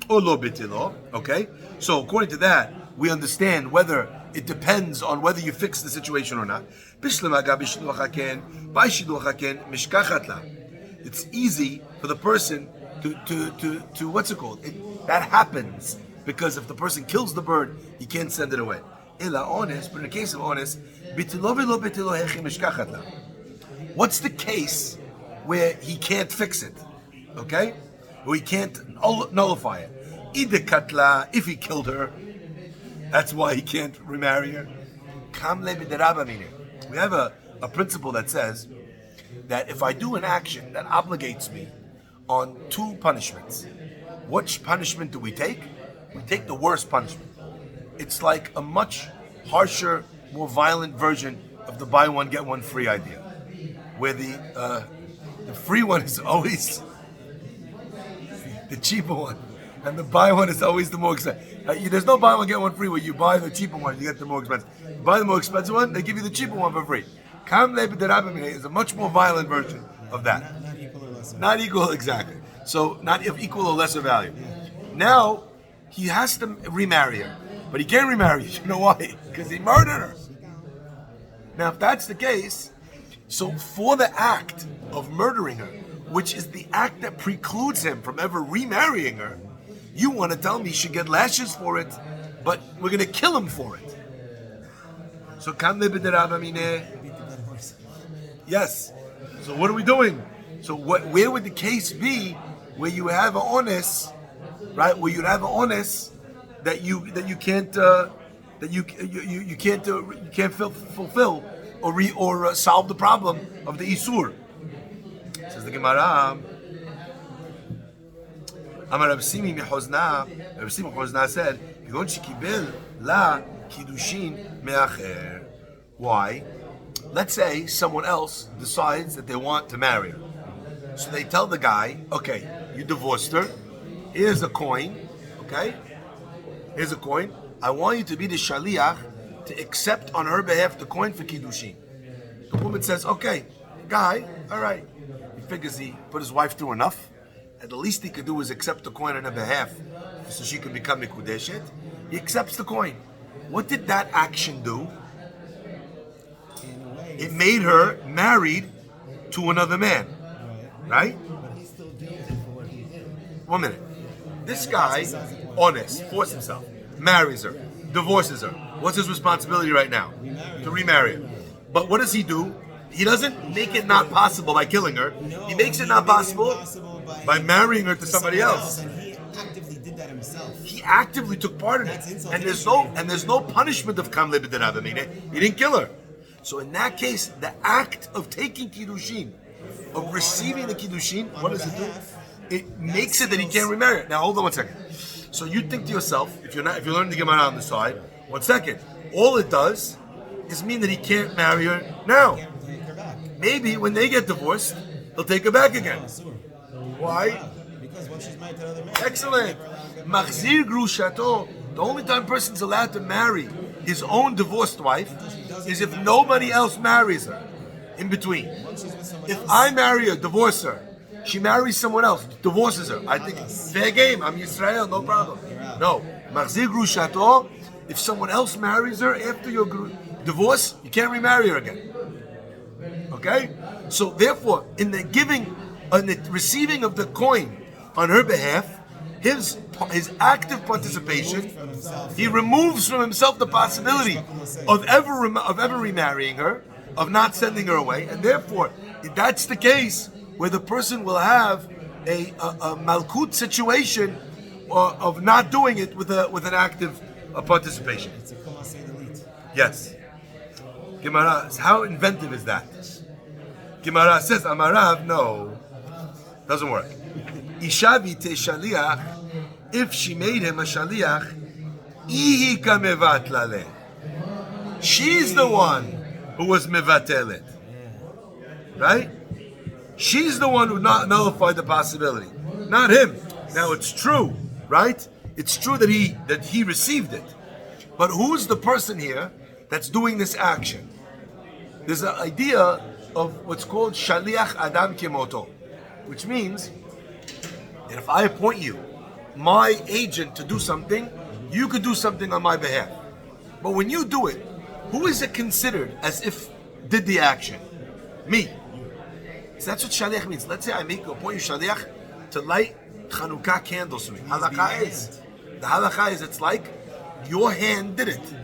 or lo bitilo, okay? So according to that, we understand whether it depends on whether you fix the situation or not. It's easy for the person to what's it called? That happens because if the person kills the bird, he can't send it away. Ela honest, but in the case of honest, what's the case where he can't fix it? Okay? Or he can't nullify it. Idekatla, if he killed her, that's why he can't remarry her. We have a principle that says that if I do an action that obligates me on two punishments, which punishment do we take? We take the worst punishment. It's like a much harsher, more violent version of the buy one get one free idea, where the free one is always the cheaper one, and the buy one is always the more expensive. There's no buy one get one free where you buy the cheaper one, you get the more expensive. You buy the more expensive one, they give you the cheaper one for free. Kam Leibid is a much more violent version of that. Not equal or lesser. Not equal, exactly. So not of equal or lesser value. Now he has to remarry her, but he can't remarry her. You know why? Because he murdered her. Now, if that's the case, so for the act of murdering her, which is the act that precludes him from ever remarrying her, you want to tell me he should get lashes for it, but we're going to kill him for it. So yes. So what are we doing? So where would the case be where you have an honest, right? Where you'd have an honest that you can't that you can't fulfill or solve the problem of the isur. Says the Gemara. Amar Rav Simi Mechozna. Rav Simi Mechozna said, "Kigon shekibel la kiddushin me'acher." Why? Let's say someone else decides that they want to marry her. So they tell the guy, "Okay, you divorced her. Here's a coin. Okay, here's a coin. I want you to be the shaliach to accept on her behalf the coin for kiddushin." The woman says, "Okay, guy, all right." He figures he put his wife through enough. And the least he could do is accept the coin on her behalf so she can become mikudeshet. He accepts the coin. What did that action do? It made her married to another man. Right? But he's still guilty for what he did. 1 minute. This guy, honest, forced himself, marries her, divorces her. What's his responsibility right now? To remarry her. But what does he do? He doesn't make it not possible by killing her. He makes it not possible by marrying her to somebody else. And he actively did that himself. He actively took part in it, and there's no punishment of kam lebederav. I mean, he didn't kill her. So in that case, the act of taking kiddushin, of receiving the kiddushin, what does it do? It makes it that he can't remarry her. Now hold on 1 second. So you think to yourself, if you're learning the Gemara on the side, 1 second, all it does is mean that he can't marry her now. Maybe when they get divorced, he'll take her back again. Why? Because once she's married to another man. Excellent. Machzir grushato. The only time a person's allowed to marry his own divorced wife is if nobody else marries her in between. If I marry her, divorce her, she marries someone else, divorces her, I think fair game. I'm Yisrael, no problem. No, machzir grushato. If someone else marries her after your divorce, you can't remarry her again. Okay? So therefore, in the receiving of the coin on her behalf, his active participation, he removes from himself the possibility of ever remarrying her, of not sending her away, and therefore, that's the case where the person will have a malkut situation of not doing it with an active participation. It's a commencé delete. Yes. Gemara, how inventive is that? Gemara says, Amarav, no, doesn't work. Ishavi te shaliach, if she made him a shaliach, ihi ka mevatlale. She's the one who was mevatelet. Right? She's the one who nullified the possibility, not him. Now it's true, right? It's true that he received it. But who's the person here that's doing this action? There's an idea of what's called shaliach adam kemoto, which means that if I appoint you, my agent, to do something, you could do something on my behalf. But when you do it, who is it considered as if did the action? Me. So that's what shaliach means. Let's say I appoint you shaliach to light Chanukah candles for me. The halakha is it's like your hand did it.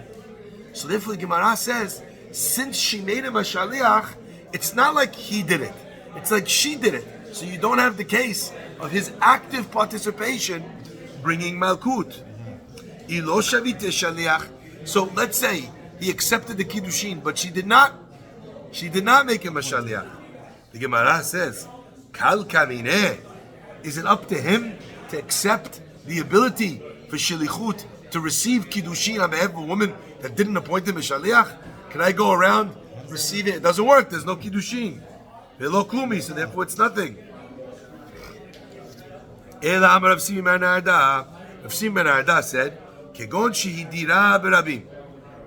So therefore the Gemara says, since she made him a shaliach, it's not like he did it. It's like she did it. So you don't have the case of his active participation bringing malkut. Ilo shavite shaliach. So let's say he accepted the kiddushin, but she did not make him a shaliach. The Gemara says, Kal kamineh. Is it up to him to accept the ability for shalichut to receive kiddushin on behalf of a woman that didn't appoint him a shaliach? Can I go around receiving it? It doesn't work. There's no kiddushin. Velo klumi, so therefore it's nothing. Ela amar Rav Simi ben Arda. Rav Simi ben Arda said, Kegon shehidira berabim.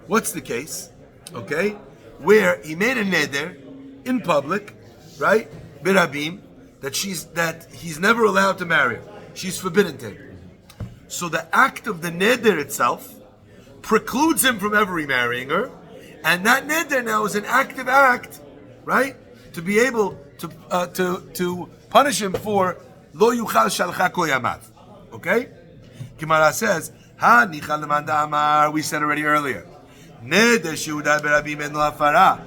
What's the case? Okay, where he made a neder in public, right? Berabim, that he's never allowed to marry her. She's forbidden to him. So the act of the neder itself precludes him from ever remarrying her, and that neder now is an active act, right? To be able to punish him for lo yuchal shalcha koyamav. Okay? Gemara says, ha nichal lemanda amar. We said already earlier. Neder shehuda berabim en lo hafara.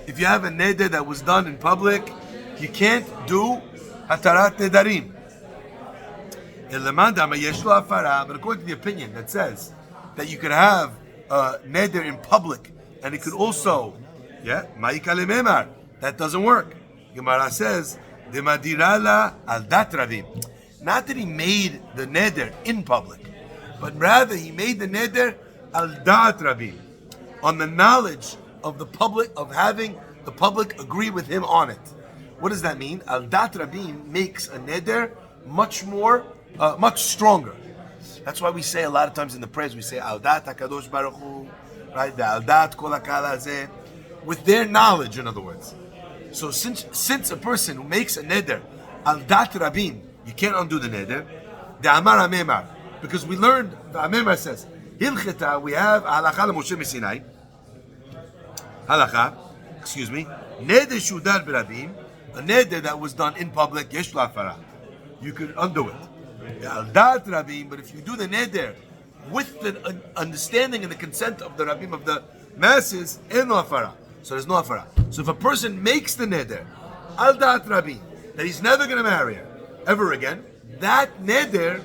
If you have a neder that was done in public, you can't do hatarat nedarim. But according to the opinion that says that you could have neder in public, and he could also, ma'ika lememar. That doesn't work. Gemara says, "Demadirala al dat ravim." Not that he made the neder in public, but rather he made the neder al dat ravim, on the knowledge of the public, of having the public agree with him on it. What does that mean? Al dat ravim makes a neder much more, much stronger. That's why we say a lot of times in the prayers, we say Al dat HaKadosh Baruch Hu, right? The Al dat Kol HaKal Hazeh, with their knowledge, in other words. So since a person who makes a neder Al dat Rabim, you can't undo the neder. The Amar HaMemar, because we learned, the HaMemar says, Hilcheta, we have Halacha Moshe Sinai. Halacha, neder shudar b'Rabim, a neder that was done in public, yesh la'afara. You could undo it. Al dat Rabim, but if you do the neder with the understanding and the consent of the Rabim, of the masses, en no afara. So there's no afara. So if a person makes the neder, al dat Rabim, that he's never going to marry her ever again, that neder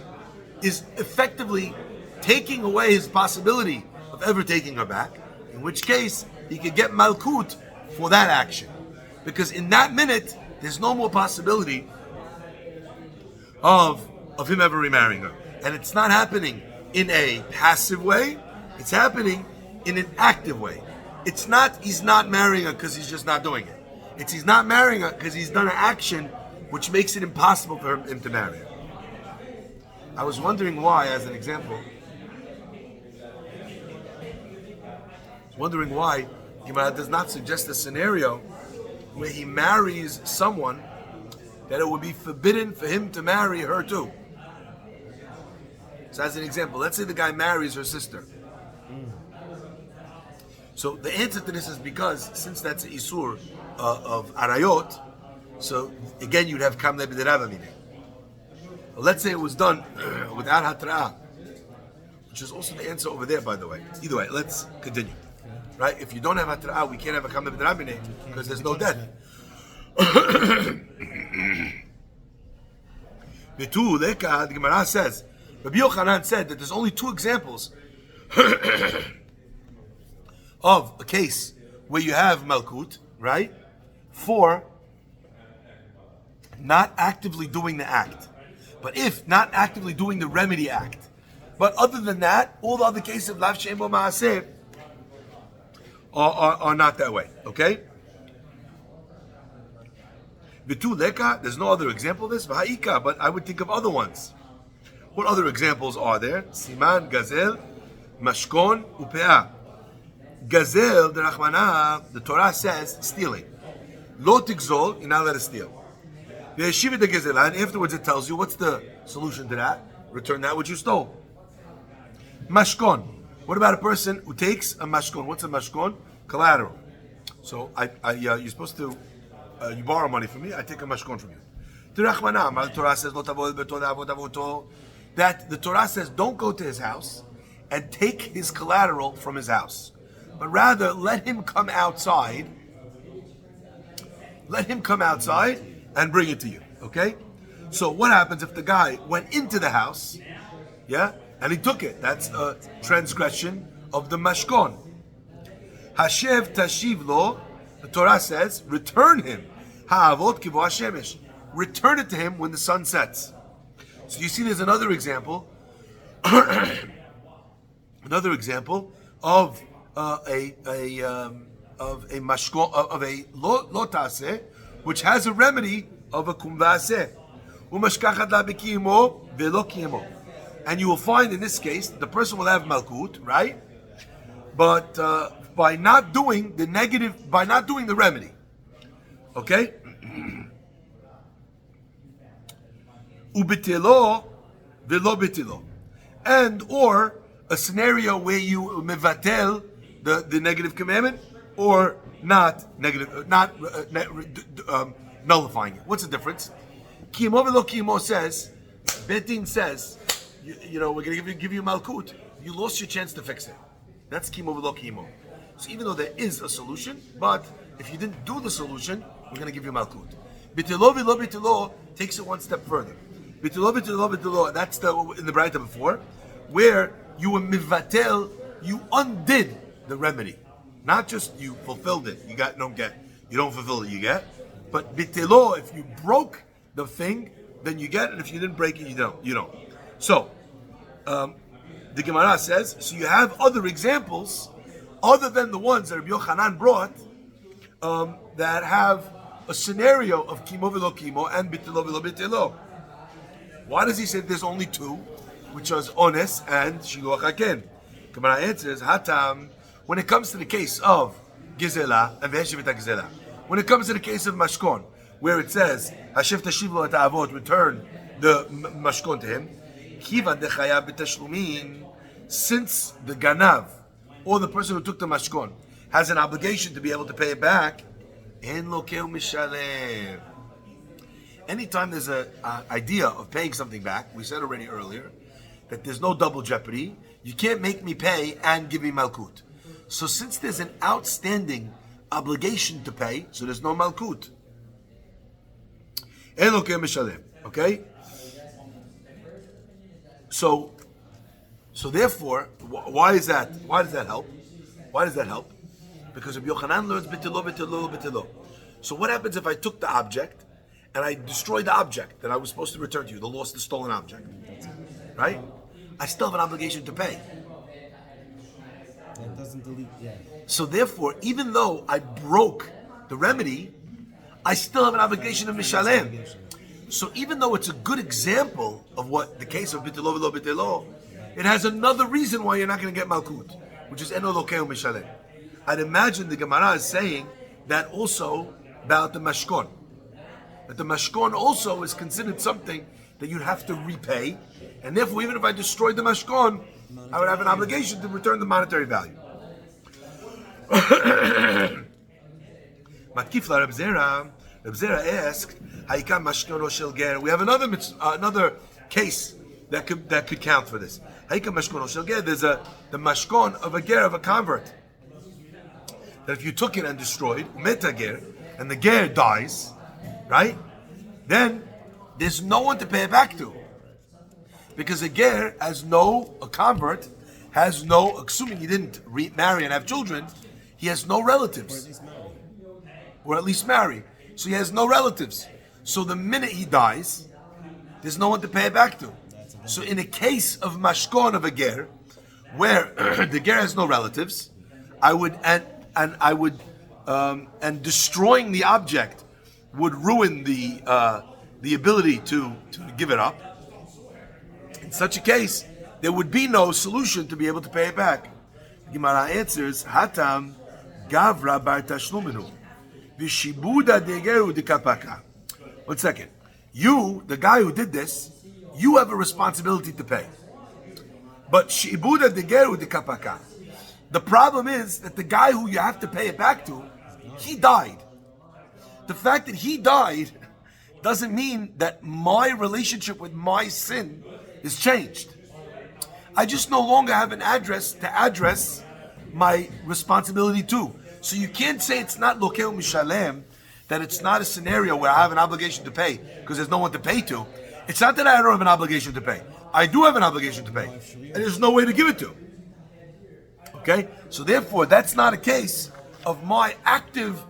is effectively taking away his possibility of ever taking her back, in which case he could get malkut for that action. Because in that minute, there's no more possibility of him ever remarrying her. And it's not happening in a passive way, it's happening in an active way. It's not he's not marrying her because he's just not doing it. It's he's not marrying her because he's done an action which makes it impossible for him to marry her. I was wondering why, as an example, Gemara does not suggest a scenario where he marries someone that it would be forbidden for him to marry her too. So as an example, let's say the guy marries her sister. So the answer to this is because, since that's an isur of arayot, so again you'd have kam le'b'derava meaning. Let's say it was done without hatra'ah, which is also the answer over there, by the way. Either way, let's continue. Right? If you don't have hatra'ah, we can't have a kam le'b'derava meaning because there's no death. The Gemara says, Rabbi Yochanan said that there's only two examples of a case where you have malkut, right? For not actively doing the act. But if not actively doing the remedy act. But other than that, all the other cases of lav she'en bo ma'aseh are not that way. Okay? Vitu leka, there's no other example of this. V'ha'ika, but I would think of other ones. What other examples are there? Siman, gazel, mashkon, upe'ah. Gazel, the Rahmanah, the Torah says, stealing. Lo tigzol, you're not allowed to steal. The yeshiva de gezelah, and afterwards it tells you what's the solution to that. Return that which you stole. Mashkon. What about a person who takes a mashkon? What's a mashkon? Collateral. So you're supposed to, you borrow money from me, I take a mashkon from you. The Rahmanah, the Torah says, that the Torah says, don't go to his house and take his collateral from his house, but rather let him come outside. Let him come outside and bring it to you. Okay? So what happens if the guy went into the house, and he took it? That's a transgression of the mashkon. Hashev tashiv lo, the Torah says, return him. Ha'avot kivo hashemesh. Return it to him when the sun sets. So you see, there's another example. Another example of a mashkon, of a lotase, which has a remedy of a kumvaseh. Umashkachat la b'kiyimo velo kiyimo. And you will find in this case the person will have malkut, right? But by not doing the negative, by not doing the remedy, okay? Ubitilo velo bitilo, and or a scenario where you mevatel the negative commandment, or not negative, nullifying it. What's the difference? Kimo velo kimo says, Betin says, you know, we're going to give you malkut. You lost your chance to fix it. That's kimo velo kimo. So even though there is a solution, but if you didn't do the solution, we're going to give you malkut. Bitilo velo bitilo takes it one step further. Bitilo bitilo bitilo, that's in the Braita before, where you were mivatel you undid the remedy. Not just you fulfilled it, you don't get. You don't fulfill it, you get. But bitelo, if you broke the thing, then you get, and if you didn't break it, you don't. So, the Gemara says, so you have other examples, other than the ones that Rabbi Yochanan brought, that have a scenario of kimo velo kimo and bitelo velo bitelo. Why does he say there's only two, which is ones and shiluach haken? Gemara answers, hatam, when it comes to the case of gizela and v'heshivit gizela, when it comes to the case of mashkon, where it says hashiv tashiv lo et avot, return the mashkon to him, kivan dechayav b'tashlumin, since the ganav or the person who took the mashkon has an obligation to be able to pay it back, en lokeu mishalem. Anytime there's an idea of paying something back, we said already earlier that there's no double jeopardy. You can't make me pay and give me malkut. So since there's an outstanding obligation to pay, so there's no malkut. En lokeu mishalem. Okay? So therefore, why is that? Why does that help? Why does that help? Because Rabbi Yochanan learns bitelo, bitelo, bitelo. So what happens if I took the object and I destroyed the object that I was supposed to return to you, the stolen object? Right? I still have an obligation to pay. It doesn't delete. Yeah. So therefore, even though I broke the remedy, I still have an obligation of mishalem. So even though it's a good example of what the case of bitelo velo bitelo, it has another reason why you're not going to get malkut, which is eno lokeu mishalem. I'd imagine the Gemara is saying that also about the mashkon. That the mashkon also is considered something that you'd have to repay, and therefore even if I destroyed the mashkon, I would have an obligation to return the monetary value. Matkifla Reb Zera asked, "Haikam mashkon shel ger." We have another case that could count for this. Haikam mashkon shel ger. There's the mashkon of a ger, of a convert. That if you took it and destroyed, meta ger, and the ger dies, right? Then there's no one to pay it back to, because a ger a convert has no, assuming he didn't marry and have children, he has no relatives, or at least marry. So he has no relatives. So the minute he dies, there's no one to pay it back to. So in a case of mashkon of a ger, where the ger has no relatives, and destroying the object would ruin the ability to give it up. In such a case, there would be no solution to be able to pay it back. Gemara answers, Hatam Gavra bar tashluminu v'shibuda degeru dekapaka. 1 second. You, the guy who did this, you have a responsibility to pay. But shibuda degeru dekapaka. The problem is that the guy who you have to pay it back to, he died. The fact that he died doesn't mean that my relationship with my sin is changed. I just no longer have an address to address my responsibility to. So you can't say it's not lokeu mishalem, that it's not a scenario where I have an obligation to pay because there's no one to pay to. It's not that I don't have an obligation to pay. I do have an obligation to pay, and there's no way to give it to. Okay? So therefore, that's not a case of my active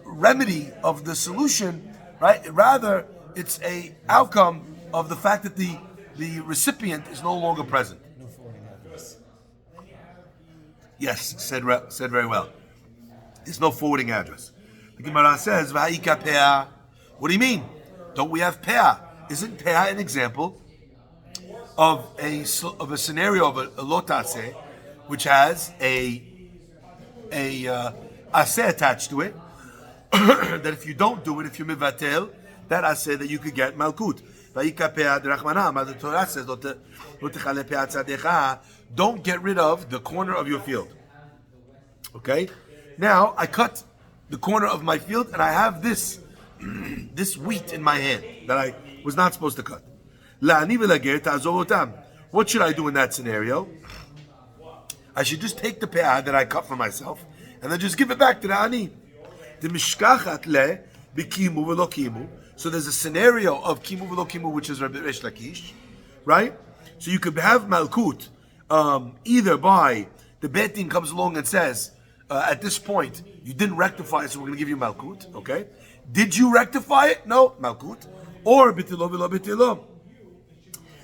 remedy of the solution, right? Rather, it's a outcome of the fact that the recipient is no longer present. No forwarding address. Yes, said very well. There's no forwarding address. The Gemara says, "V'ha'ika peah." What do you mean? Don't we have peah? Isn't peah an example of a scenario of a lotase, which has a aseh attached to it? That if you don't do it, if you mivatel, that aseh that you could get malkut. V'ha'ika peah derachmanam. The Torah says, don't get rid of the corner of your field. Okay? Now, I cut the corner of my field and I have this wheat in my hand that I was not supposed to cut. What should I do in that scenario? I should just take the peah that I cut for myself and then just give it back to the ani. So there's a scenario of kimu v'lo kimu, which is Rabbi Resh Lakish, right? So you could have malkut either by the Beit Din comes along and says, at this point, you didn't rectify it, so we're going to give you Malkut, okay? Did you rectify it? No, Malkut. Or Bitilo Vilo Bitilo.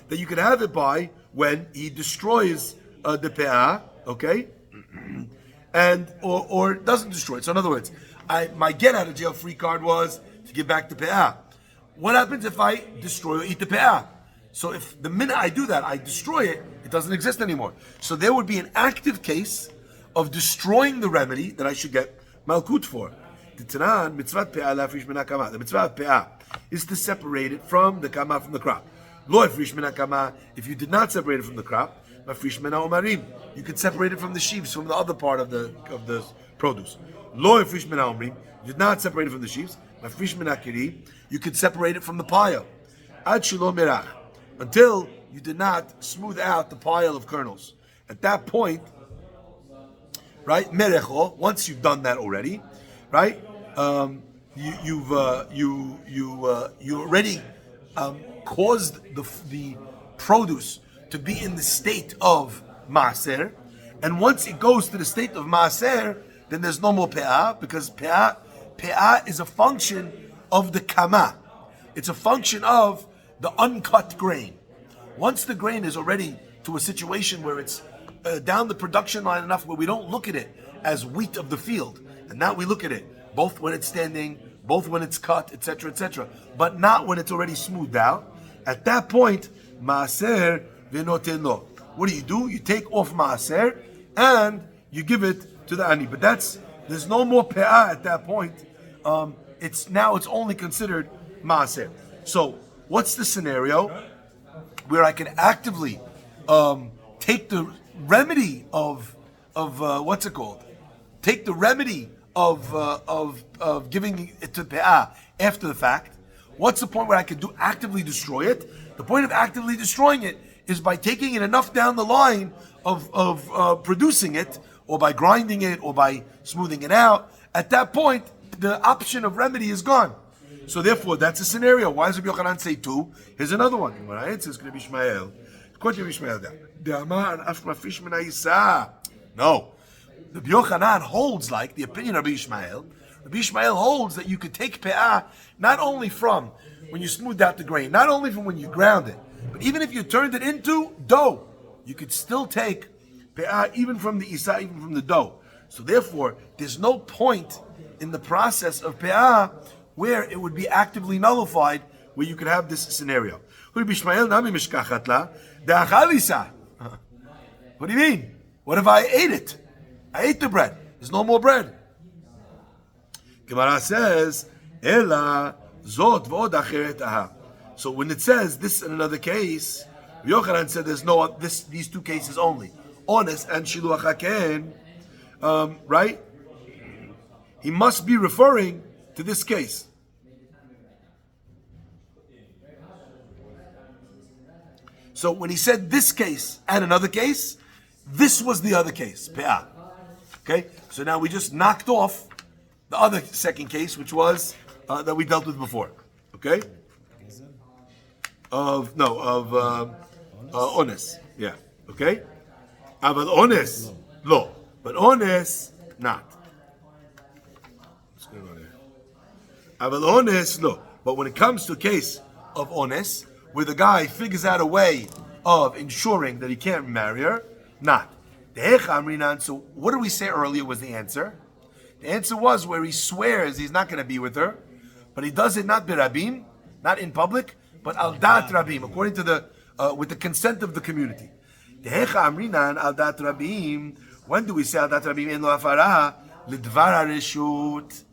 That you can have it by when he destroys the Pe'ah, okay? And or doesn't destroy it. So in other words, my get out of jail free card was to give back the Pe'ah. What happens if I destroy or eat the Pe'ah? So if the minute I do that, I destroy it, it doesn't exist anymore. So there would be an active case of destroying the remedy that I should get Malkut for. The Tanan, mitzvat Pe'ah la'afrish min hakama. The mitzvah of Pe'ah is to separate it from the kama, from the crop. Lo afrish min hakama, if you did not separate it from the crop, mafrish min ha'omarim, you could separate it from the sheaves, from the other part of the produce. Lo afrish min ha'omrim, you did not separate it from the sheaves, mafrish min ha'kiri, you could separate it from the pile. Ad shelo merach, until you did not smooth out the pile of kernels. At that point, right, merecho, once you've done that already, right, you already caused the produce to be in the state of maaser, and once it goes to the state of maaser, then there's no more pe'ah, because pe'ah is a function of the kama. It's a function of the uncut grain. Once the grain is already to a situation where it's down the production line enough where we don't look at it as wheat of the field, and now we look at it both when it's standing, both when it's cut, etc., but not when it's already smoothed out. At that point, maaser v'noten lo. What do? You take off maaser and you give it to the ani. But there's no more pe'ah at that point. It's only considered maaser. So what's the scenario where I can actively take the remedy of what's it called? Take the remedy of giving it to pe'ah after the fact. What's the point where I can actively destroy it? The point of actively destroying it is by taking it enough down the line of producing it, or by grinding it, or by smoothing it out. At that point, the option of remedy is gone. So therefore, that's a scenario. Why does Rabbi Yochanan say two? Here's another one. Right? It says, no. Rabbi Yochanan holds like the opinion of Rabbi Ishmael. Rabbi Ishmael holds that you could take pe'ah not only from when you smoothed out the grain, not only from when you ground it, but even if you turned it into dough, you could still take pe'ah even from the isa, even from the dough. So therefore, there's no point in the process of pe'ah where it would be actively nullified, where you could have this scenario. What do you mean? What if I ate it? I ate the bread. There's no more bread. Gemara says, Ela zot v'od acheret aha. So when it says this in another case, Yochanan said there's these two cases only, honest and shiluach haken, right? He must be referring to this case. So when he said this case and another case, this was the other case, pe'ah. Okay, so now we just knocked off the other second case, which was that we dealt with before. Okay, of ones. Yeah. Okay, but ones, lo, but ones not. What's going on here? But ones, lo. But when it comes to a case of ones, where the guy figures out a way of ensuring that he can't marry her, not. So what did we say earlier was the answer? The answer was where he swears he's not going to be with her, but he does it not birabim, not in public, but al dat rabim, according to the with the consent of the community. Al dat rabim. When do we say al dat rabim en lo afara lidvar reshut?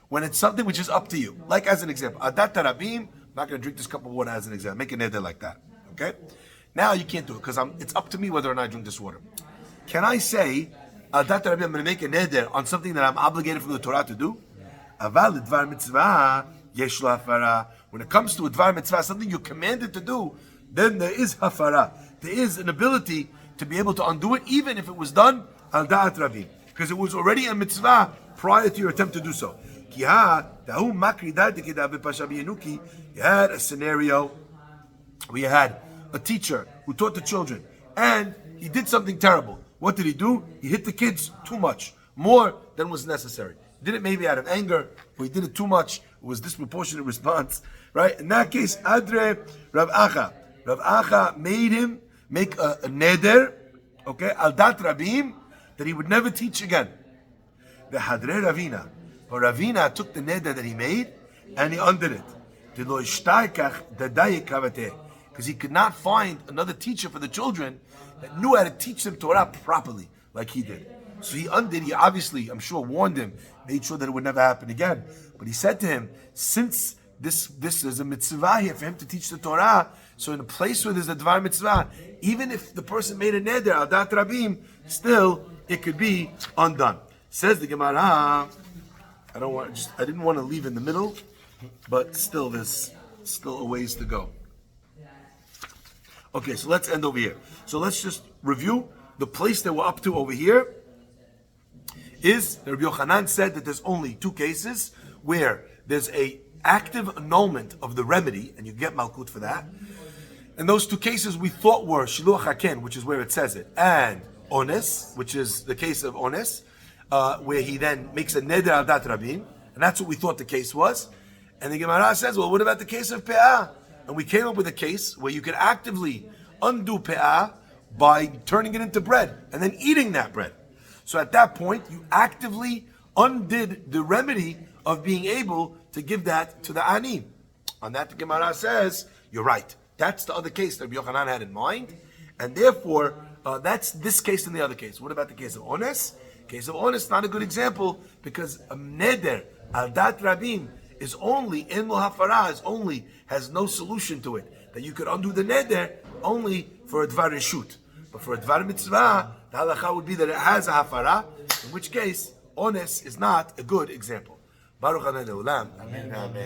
When it's something which is up to you. Like as an example, al dat rabim. I'm not going to drink this cup of water as an example. Make an neder like that. Okay. Now you can't do it because it's up to me whether or not I drink this water. Can I say, I'm going to make a neder on something that I'm obligated from the Torah to do? When it comes to a dvar mitzvah, something you're commanded to do, then there is hafara. There is an ability to be able to undo it, even if it was done al da'at rabim, because it was already a mitzvah prior to your attempt to do so. You had a scenario where you had a teacher who taught the children, and he did something terrible. What did he do? He hit the kids too much, more than was necessary. Did it maybe out of anger, or he did it too much. It was disproportionate response, right? In that case, Adre Rav Acha. Rav Acha made him make a neder, okay, al dat Rabim, that he would never teach again. The Hadre Ravina. But Ravina took the neder that he made and he undid it. Because he could not find another teacher for the children that knew how to teach them Torah properly, like he did. So he undid. He obviously, I'm sure, warned him, made sure that it would never happen again. But he said to him, since this is a mitzvah here for him to teach the Torah, so in a place where there's a dvar mitzvah, even if the person made a neder al dat rabim, still it could be undone. Says the Gemara. I didn't want to leave in the middle, but still there's still a ways to go. Okay, so let's end over here. So let's just review the place that we're up to over here. Is Rabbi Yochanan said that there's only two cases where there's a active annulment of the remedy, and you get Malkut for that. And those two cases we thought were Shiluach HaKen, which is where it says it, and Ones, which is the case of Ones, where he then makes a Neder al Dat Rabim, and that's what we thought the case was. And the Gemara says, well, what about the case of Pe'ah? And we came up with a case where you could actively undo Pe'ah by turning it into bread and then eating that bread. So at that point, you actively undid the remedy of being able to give that to the Ani. On that, the Gemara says, you're right. That's the other case that Rabbi Yochanan had in mind. And therefore, that's this case and the other case. What about the case of Ones? Case of Ones, not a good example because a Neder, al Dat Rabim, is only, in lo hafara, has no solution to it. That you could undo the Neder only for a Dvar Reshut. But for a Dvar Mitzvah, the halacha would be that it has a hafara, in which case, Ones is not a good example. Baruch Adonai Le'olam. Amen.